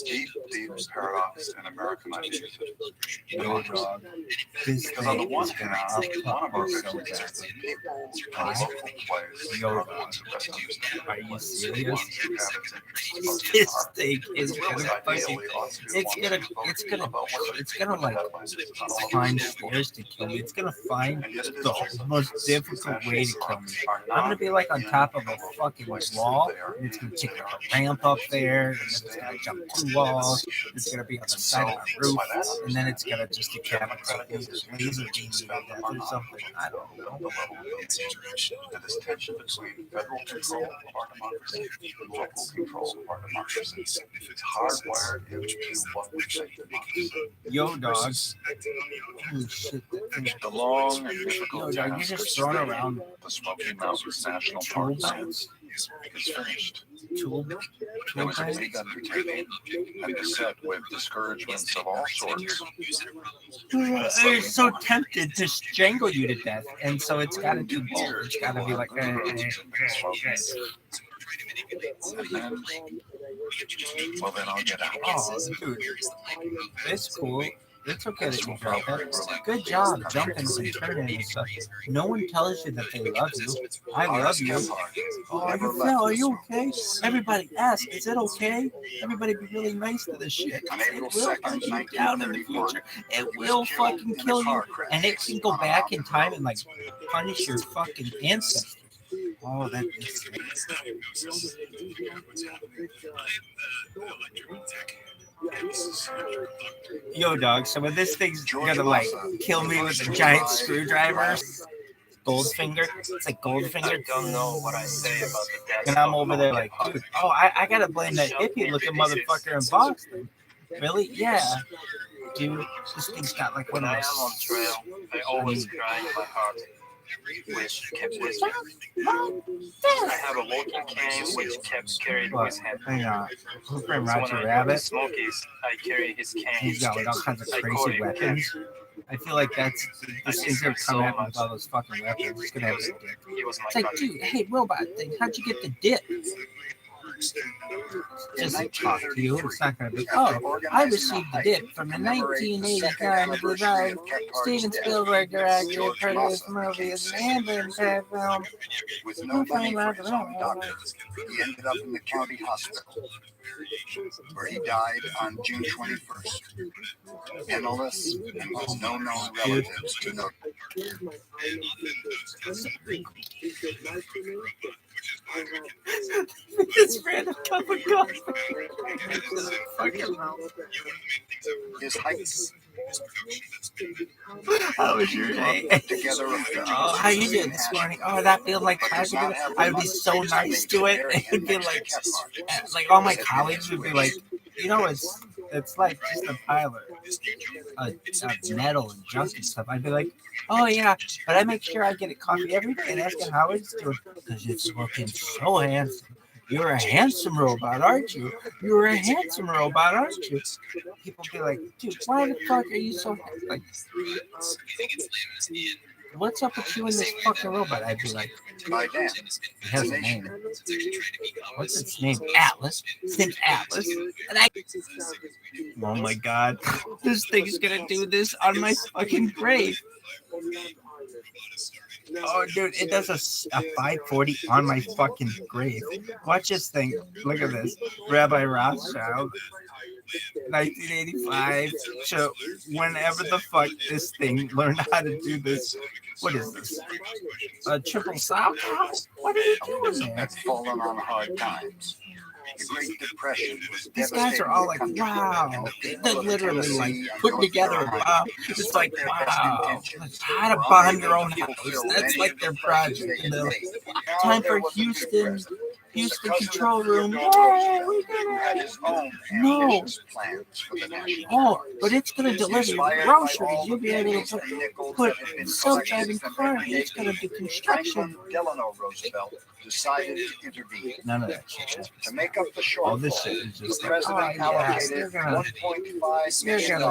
deep, deep paradox in American ideas of democracy. Because on the one hand, one of our visions is that people in a local place are the ones who best understand Are you the serious? ones who have its interests most at This heart. thing is Really, gonna fucking, ideally, ought to be the it's ones gonna, who vote it's gonna, about whether it's gonna like deadlines is on a local find school board. stairs to kill me. It's gonna find And yet it is the also most because difficult way to kill me. are I'm gonna not be like on in top of the a local fucking places wall, they are and it's gonna in. take They like are a ramp up there, and then it's gonna jump 2 walls. It's gonna be on the side of my roof, and then it's gonna just decapitate me with laser beam me to death or something. I don't know. The level of and this tension between federal control of our democracy and local control of our democracy is hardwired into what we think democracy. Yo, dog. Holy shit. The long and difficult Yo, dog, you're task just throwing around the Smoky Mountains National tool Park bags. is finished. Tool It was a bags. big undertaking and beset with discouragements of all sorts. They're so tempted to strangle you to death, and so it's got to do both. It's got to be like, And then, well, then I'll get out. oh, dude, it's cool. It's okay that you drop it. Good job jumping and turning and stuff. No one tells you that they love you. I love you. Oh, you fell. Are you okay? Everybody ask, is it okay? Everybody be really nice to this shit. It will hunt you down in the future. It will fucking kill you. And it can go back in time and like punish your fucking ancestors. Oh, that is. Yo, dog. So when this thing's gonna like kill me with a giant screwdriver, Goldfinger, it's like Goldfinger. I don't know what I say about the death. And I'm over there like, dude, oh, I gotta blame that hippie looking motherfucker in Boston. Really? Yeah. Dude, this thing's got like one When of I am those. on trail, I always cry in my heart, which kept whispering. I have a walking cane which kept carried But, his head. hang on. Who framed So when Roger I go to Rabbit? Smokies, I carry his cane. He's got like all kinds of I call crazy him weapons. Cat. I feel like that's this thing's gonna come at me with all those fucking weapons. It's gonna have some dick. He was my It's like, cousin. dude, hey, robot thing, how'd you get the dip? Just talk to you. It's not gonna be. Oh, I received the dip from the 1989 design Steven Spielberg directed produced movie as an ambulance film. With no money for his own doctor, he ended up in the county hospital, where he died on June 21st, penniless and with no known relatives to know. This random cup of coffee. His height. How was your day? Oh, how you doing this morning? Oh, that feels like positive. I would be so nice to it. It would be like all my colleagues would be like, you know, it's like just a pile of metal and junk and stuff. I'd be like, oh yeah, but I make sure I get a coffee every day and ask him how it's doing because it's looking so handsome. You're a handsome robot, aren't you? You're a handsome robot, aren't you? People be like, dude, why the fuck are you so like? What's up with you and this fucking robot? I'd be like, it has a name. What's its name? Atlas. Its name's Atlas. And oh my god, this thing's gonna do this on my fucking grave. Oh, dude, it does a 540 on my fucking grave. Watch this thing. Look at this. Rabbi Rothschild, 1985. So, whenever the fuck this thing learned how to do this, What is this? A triple sound? What are you doing there? Had fallen on hard times. The Great Depression was These guys are all like, wow. They're literally like putting together a bomb. It's like, wow. How to bomb your own house. That's like their project. And they're like, time for Houston control room. Yay, we did it. No. Oh, but it's going to deliver groceries. You'll be able to put self-driving cars. It's going to do construction. Delano Roosevelt decided to intervene. None of that shit. To make up the shortfall, All this shit is just the like, president allocated $1.5 million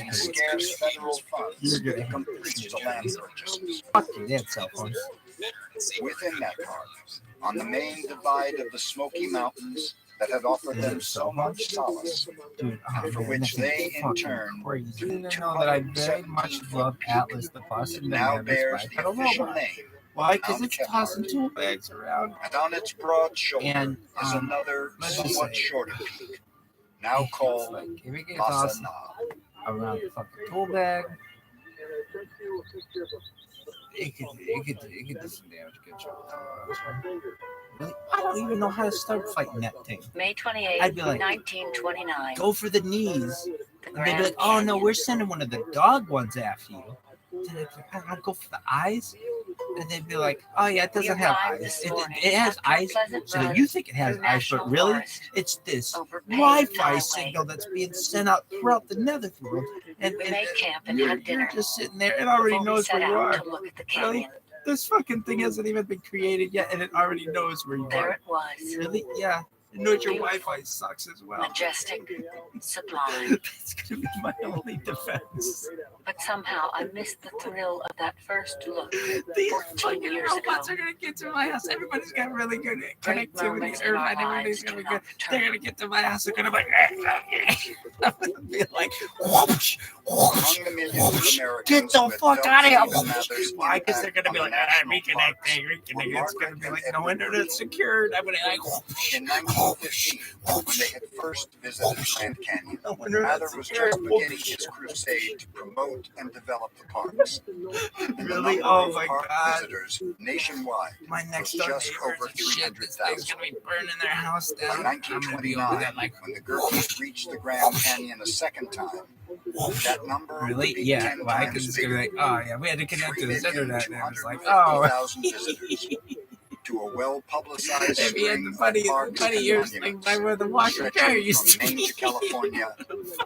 in scarce federal funds to complete the land purchases. Fuck you, they had cell phones. Within that park, on the main divide of the Smoky Mountains that had offered them so much solace, Dude, for which they in turn crazy. You know that I very much love Atlas the bus and now bears the official name. Why? Because it's tossing tool bags around. And on its broad shoulder and, is another somewhat shorter peak, now called Masa Na. Around the fucking tool bag. It could do some damage. Good job. Really? I don't even know how to start fighting that thing. May 28, I'd be like, 1929. go for the knees. And they'd be like, oh no, we're sending one of the dog ones after you. I'd go for the eyes. And they'd be like, oh yeah, it doesn't have eyes. It has eyes. So you think it has eyes, but really, it's this Wi-Fi signal that's being sent out throughout the netherworld. And you're just sitting there. It already knows where you are. Really? This fucking thing hasn't even been created yet, and it already knows where you are. There it was. Really? Yeah. It knows your Wi-Fi sucks as well. Majestic, sublime. That's gonna be my only defense. But somehow I missed the thrill of that first look. These fucking robots are gonna get to my house. Everybody's got really good connectivity. Everybody's gonna be good. They're gonna get to my house. They're gonna be like, I'm gonna be like, whoosh, whoosh, whoosh. Get the fuck out of here. Why? Because they're gonna be like, reconnect. It's gonna be like, no internet secured. I'm gonna be like, whoosh. In 1915, when they had first visited Grand Canyon, Mather was just beginning his crusade to promote and develop the parks. Really? Oh my God! Visitors nationwide my next was just over 300,000. They're gonna be burning their house down. By 1929, when the Gurkhas reached the Grand Canyon a second time, that number really? would be Yeah. 10 Why? times Because it's gonna be like, oh yeah, we had to connect to this internet, and it's like, 350,000 visitors. To a well-publicized maybe at the funny years, like by where the washer car used to be. To California,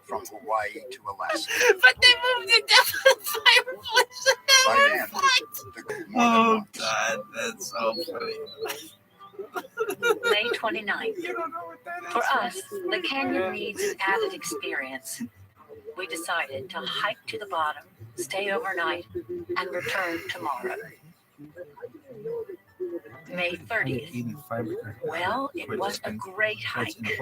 from Hawaii to Alaska. But they moved it down to the fireplace. By then, oh God, that's so funny. May 29th. For us, the canyon needs an added experience. We decided to hike to the bottom, stay overnight, and return tomorrow. May 30th. Well, it was a great hike.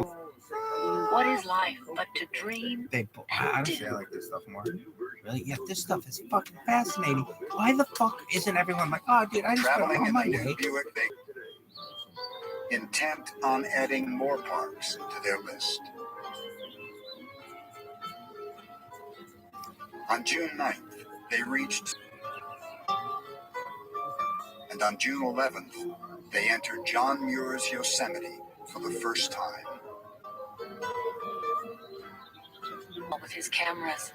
What is life but to dream? Honestly, I like this stuff more. Really? Yeah, this stuff is fucking fascinating. Why the fuck isn't everyone like, oh, dude, I just got on my way. Intent on adding more parks to their list. On June 9th, they reached, and on June 11th, they entered John Muir's Yosemite for the first time. With his cameras.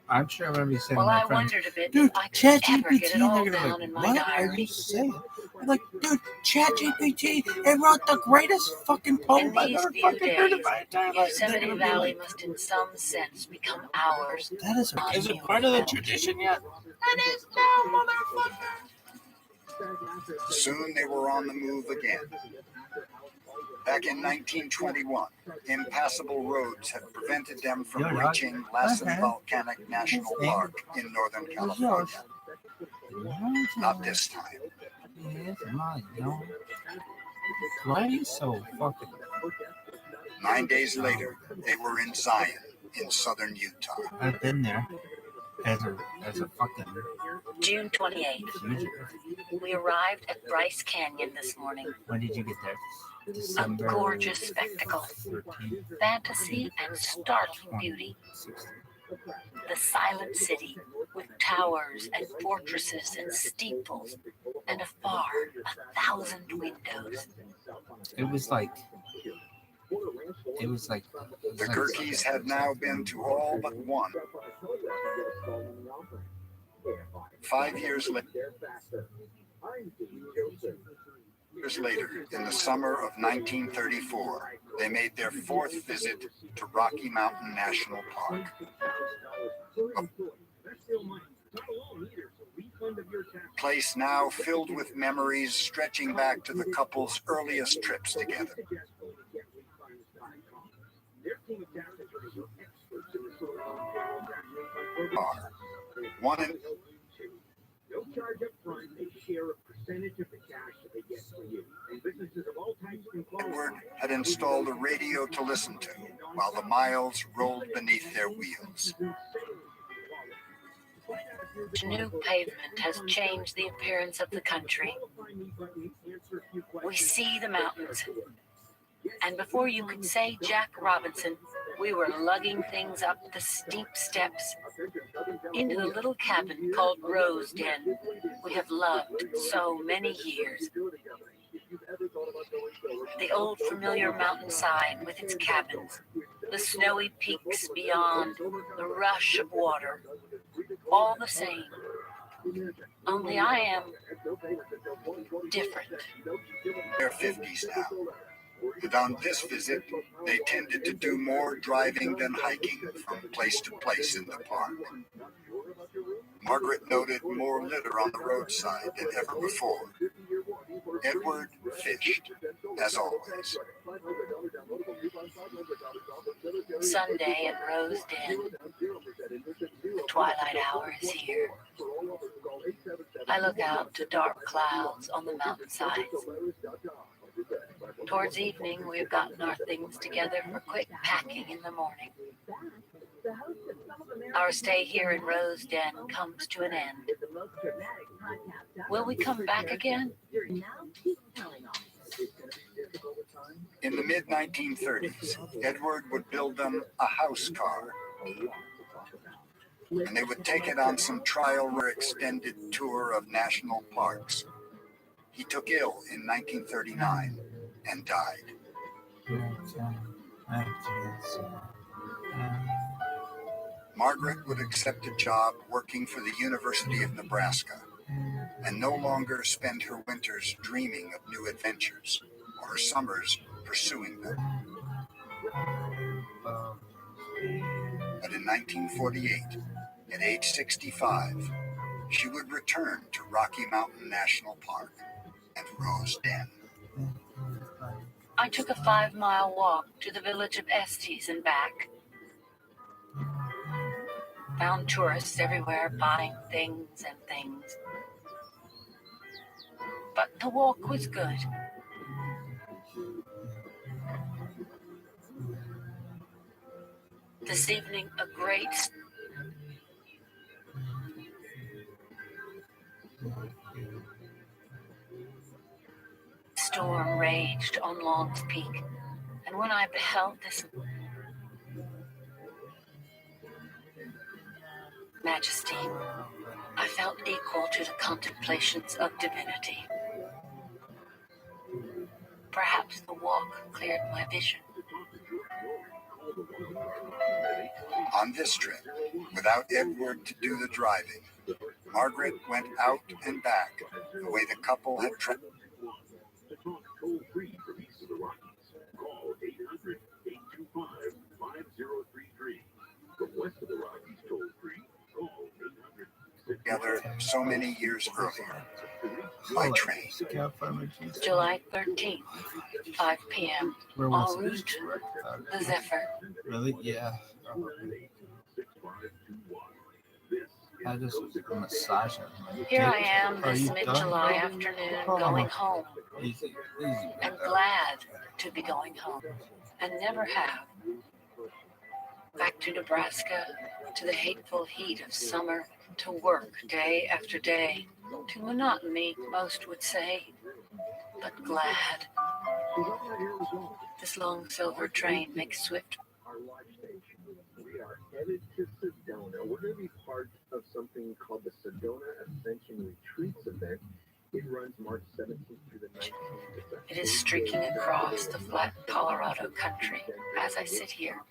I'm sure I'm gonna be saying well, my I friends, wondered a bit, dude, ChatGPT, they're gonna be like, what are you saying? I'm like, dude, ChatGPT, it wrote the greatest fucking poem I've ever fucking heard in my entire life. Yosemite Valley must in some sense become ours. That is it part of the tradition yet? That is now, motherfucker. Soon they were on the move again. Back in 1921, impassable roads had prevented them from reaching Lassen Volcanic National Park in Northern California. Not this time. Why are you so fucking... 9 days later, they were in Zion, in southern Utah. I've been there as a fucking... June 28th. We arrived at Bryce Canyon this morning. When did you get there? December, a gorgeous spectacle, fantasy and startling beauty. The silent city with towers and fortresses and steeples, and afar 1,000 windows. It was like The Gurkeys had now been to all but one. 5 years later, in the summer of 1934, they made their fourth visit to Rocky Mountain National Park. A place now filled with memories stretching back to the couple's earliest trips together. One in no charge up front, they share a percentage of the cash that they get for you. And businesses of all types can Edward had installed a radio to listen to while the miles rolled beneath their wheels. The new pavement has changed the appearance of the country. We see the mountains. And before you could say Jack Robinson, we were lugging things up the steep steps into the little cabin called Rose Den we have loved so many years. The old familiar mountainside with its cabins, the snowy peaks beyond, the rush of water, all the same. Only I am different. They're 50s now. And on this visit, they tended to do more driving than hiking from place to place in the park. Margaret noted more litter on the roadside than ever before. Edward fished, as always. Sunday at Rose Den. The twilight hour is here. I look out to dark clouds on the mountainsides. Towards evening, we've gotten our things together for quick packing in the morning. Our stay here in Rose Den comes to an end. Will we come back again? In the mid-1930s, Edward would build them a house car, and they would take it on some trial or extended tour of national parks. He took ill in 1939 and died. Margaret would accept a job working for the University of Nebraska and no longer spend her winters dreaming of new adventures or her summers pursuing them. But in 1948, at age 65, she would return to Rocky Mountain National Park and Rose Den. I took a 5-mile walk to the village of Estes and back. Found tourists everywhere buying things and things. But the walk was good. This evening, a great storm raged on Long's Peak, and when I beheld this majesty, I felt equal to the contemplations of divinity. Perhaps the walk cleared my vision. On this trip, without Edward to do the driving, Margaret went out and back the way the couple had traveled. Call 800-825-5033. From west of the Rockies, toll free. Call 800. Together so many years earlier, by train. July 13th, 5 p.m. En route, the Zephyr. Really? Yeah. I just massage him. Here I am this mid-July afternoon going home. And glad to be going home. And never have. Back to Nebraska, to the hateful heat of summer, to work day after day, to monotony, most would say, but glad. This long silver train makes swift. Our launch station. We are headed to Sedona. We're going to be part of some something called the Sedona Ascension Retreats event. It runs March 17th through the 19th. It is streaking across the flat Colorado country as I sit here.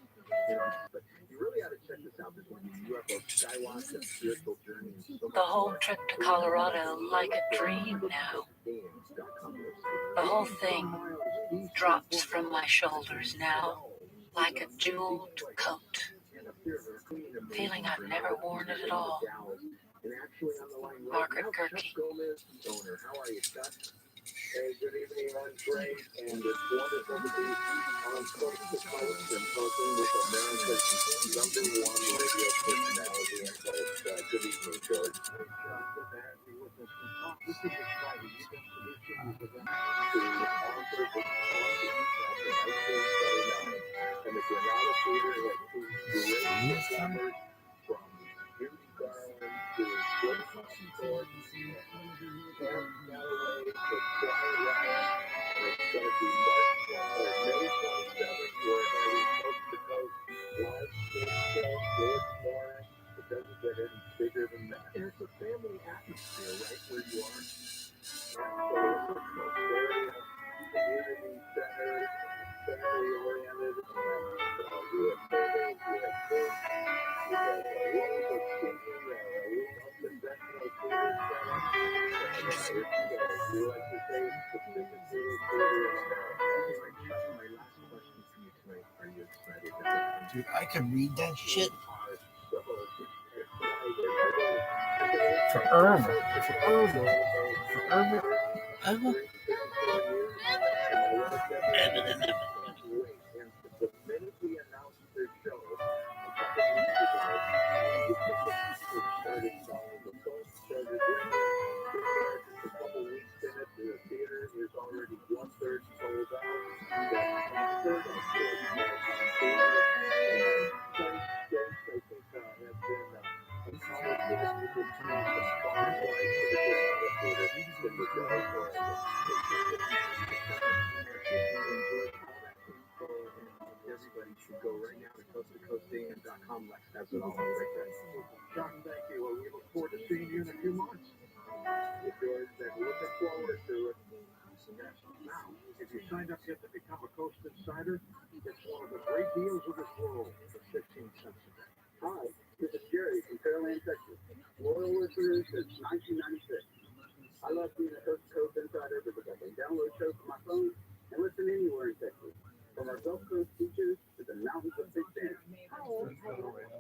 But you really ought to check this out. There's going to be UFO skywatch and spiritual journey. The whole trip to Colorado like a dream now. The whole thing drops from my shoulders now like a jeweled coat. Feeling I've never worn it at all. Margaret Gerke. Hey, good evening, I'm Greg, and it's wonderful to be on Coast to Coast and talking with America's #1 radio personality and host. Good evening, George. This is exciting. You just to author the and the Granada Theater has seen great performers from Judy Garland to George Ford, Cam Galloway to Brian Ryan, and it's going to be May 27th. We're having Coast to Coast live show, George Morris. It doesn't get any bigger than that. And it's a family atmosphere right where you are. And so it's a very community centered, family oriented. We have photos, we have food, we have a wonderful speaking, a little conventional theater setup. We like to say it's the biggest little theater in America. My last question for you tonight. Are you excited? Dude, I can read that shit. Forever. The minute we announced their show, a couple of weeks ago, it started selling. The phone started ringing. A couple of weeks in it, the theater is already 1/3 sold out. The third of I think, have been a powerful return to farm life for the Granada Theater in the Delaware. Everybody should go right now to coasttocoastam.com. Lex has it all right there. John, thank you. Well, we look forward to seeing you in a few months. If you're looking forward to it. Now, if you signed up yet to become a Coast Insider, it's one of the great deals of this world for 15 cents a day. Hi, this is Jerry from Fairland, Texas. Loyal listeners since 1996. I love being a Coast to Coast Insider because I can download shows from my phone and listen anywhere in Texas. From our Gulf Coast beaches to the mountains of Big Bend.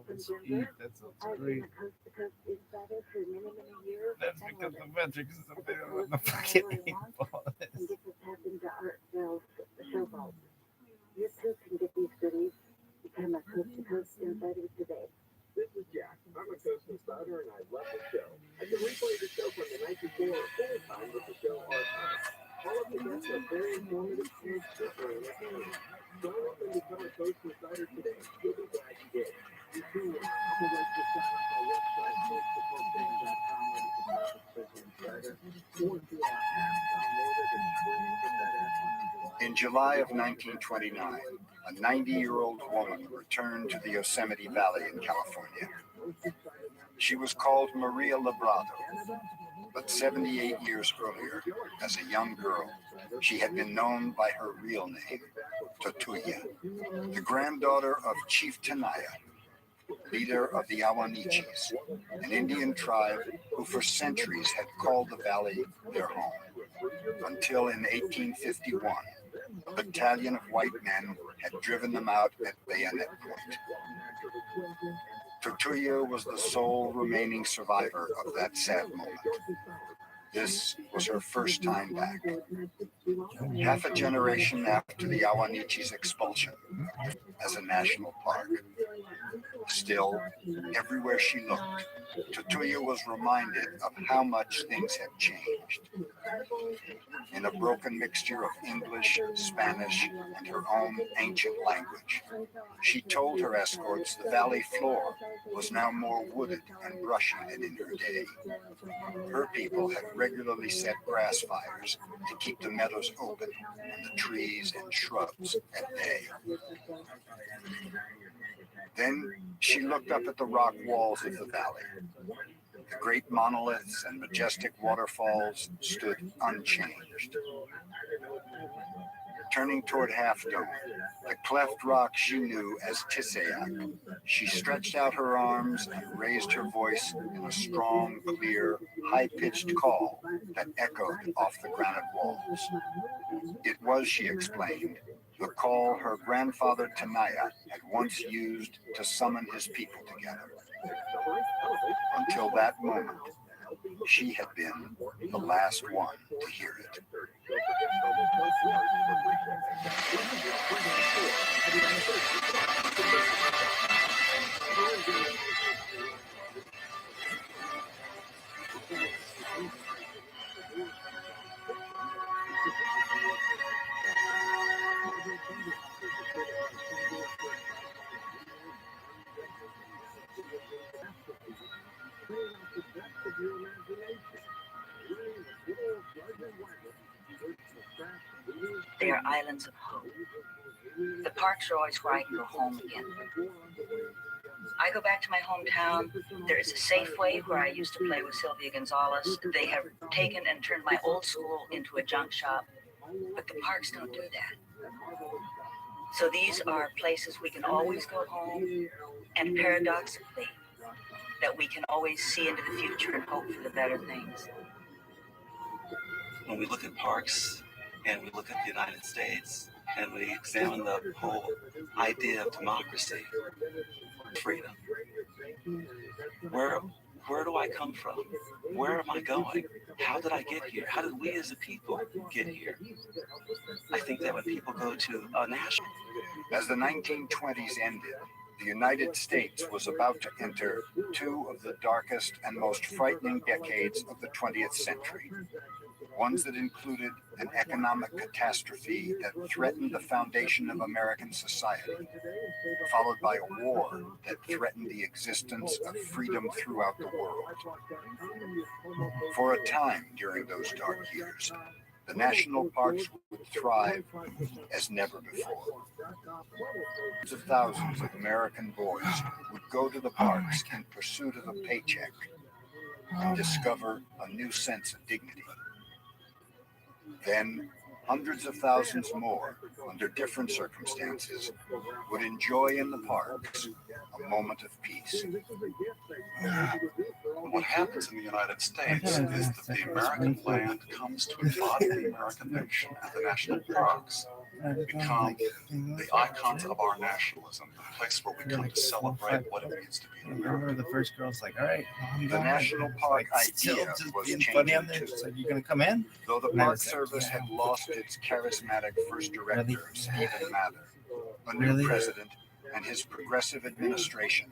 That's great. That's because the metrics is up there on the fucking people. You too can get these goodies. Become a Coast to Coast Insider today. This is Jack. I'm a Coast Insider and I love the show. I can replay the show from the night before or full time with the show archived. All of the guests are very informative and super entertaining. Sign up and become a Coast Insider today. You'll be glad you did. You too will. Otherwise, just sign up our website, coasttocoastam.com, where you can become a Coast Insider, or through our app, download it and free with that app. In July of 1929, a 90-year-old woman returned to the Yosemite Valley in California. She was called Maria Labrado, but 78 years earlier, as a young girl, she had been known by her real name, Totuya, the granddaughter of Chief Tenaya, leader of the Awanichis, an Indian tribe who for centuries had called the valley their home, until in 1851, a battalion of white men had driven them out at bayonet point. Totuya was the sole remaining survivor of that sad moment. This was her first time back. Half a generation after the Awanichis' expulsion as a national park. Still, everywhere she looked, Totuya was reminded of how much things had changed. In a broken mixture of English, Spanish, and her own ancient language, she told her escorts the valley floor was now more wooded and brushy than in her day. Her people had regularly set grass fires to keep the meadows open and the trees and shrubs at bay. Then she looked up at the rock walls of the valley. The great monoliths and majestic waterfalls stood unchanged. Turning toward Half Dome, the cleft rock she knew as Tisayak, she stretched out her arms and raised her voice in a strong, clear, high-pitched call that echoed off the granite walls. It was, she explained, the call her grandfather Tanaya had once used to summon his people together. Until that moment, she had been the last one to hear it. They are islands of hope. The parks are always where I can go home again. I go back to my hometown. There is a Safeway where I used to play with Sylvia Gonzalez. They have taken and turned my old school into a junk shop, but the parks don't do that. So these are places we can always go home, and paradoxically, that we can always see into the future and hope for the better things. When we look at parks and we look at the United States and we examine the whole idea of democracy, freedom, where do I come from? Where am I going? How did I get here? How did we as a people get here? I think that when people go to a national... As the 1920s ended, the United States was about to enter two of the darkest and most frightening decades of the 20th century. Ones that included an economic catastrophe that threatened the foundation of American society, followed by a war that threatened the existence of freedom throughout the world. For a time during those dark years, the national parks would thrive as never before. Hundreds of thousands of American boys would go to the parks in pursuit of a paycheck and discover a new sense of dignity. Then, hundreds of thousands more, under different circumstances, would enjoy in the parks a moment of peace. What happens in the United States is that the American land comes to embody the American nation, and the national parks become the icons of our nationalism, the place where we come to celebrate what it means to be an American. The first girl's like, all right, the national park idea was changing too. So you're going to come in? Though the Park Service had lost its charismatic first director, Stephen Mather, a new president and his progressive administration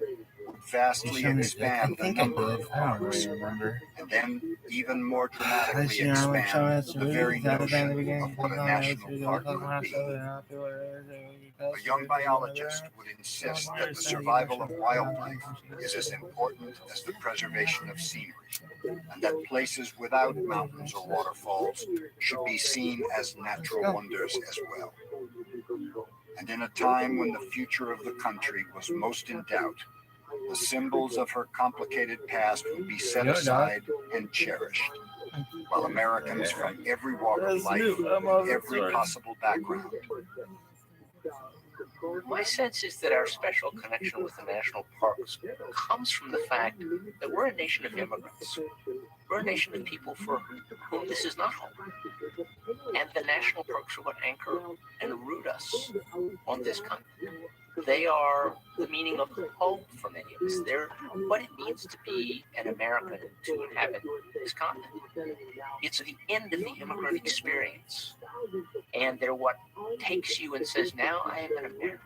would vastly expand the number of parks, and then even more dramatically expand the very notion of what a national park could be. A young biologist would insist that the survival of wildlife is as important as the preservation of scenery, and that places without mountains or waterfalls should be seen as natural wonders as well. And in a time when the future of the country was most in doubt, the symbols of her complicated past would be set aside and cherished, while Americans from every walk of life, every possible background. My sense is that our special connection with the national parks comes from the fact that we're a nation of immigrants. We're a nation of people for whom this is not home. And the national parks are what anchor and root us on this continent. They are the meaning of home for many of us. They're what it means to be an American, to inhabit this continent. It's the end of the immigrant experience. And they're what takes you and says, now I am an American.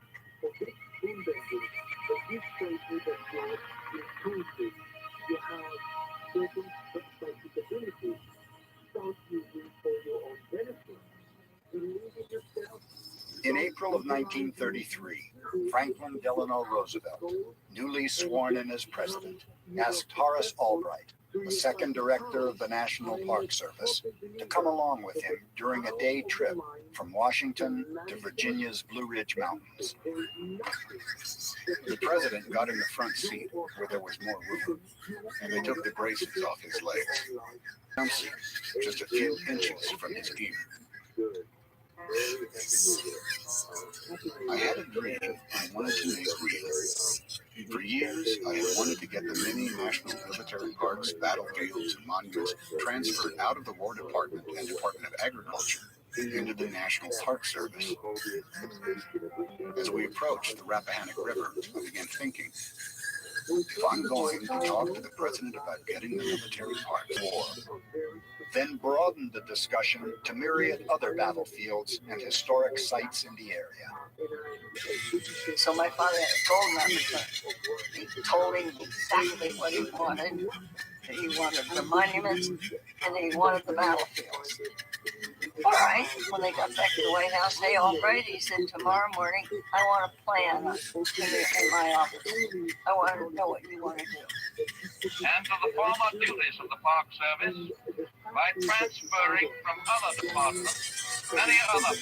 In April of 1933, Franklin Delano Roosevelt, newly sworn in as president, asked Horace Albright, the second director of the National Park Service, to come along with him during a day trip from Washington to Virginia's Blue Ridge Mountains. The president got in the front seat where there was more room, and they took the braces off his legs. Just a few inches from his ear. I had a dream I wanted to make real. For years, I had wanted to get the many national military parks, battlefields, and monuments transferred out of the War Department and Department of Agriculture into the National Park Service. As we approached the Rappahannock River, I began thinking, if I'm going to talk to the president about getting the military parks, then broaden the discussion to myriad other battlefields and historic sites in the area. So my father had a gold replica. He told him exactly what he wanted. He wanted the monuments and he wanted the battlefields. All right, when they got back to the White House, hey, all right, he said, tomorrow morning, I want a plan in my office. I want to know what you want to do. And to the former duties of the Park Service by transferring from other departments many other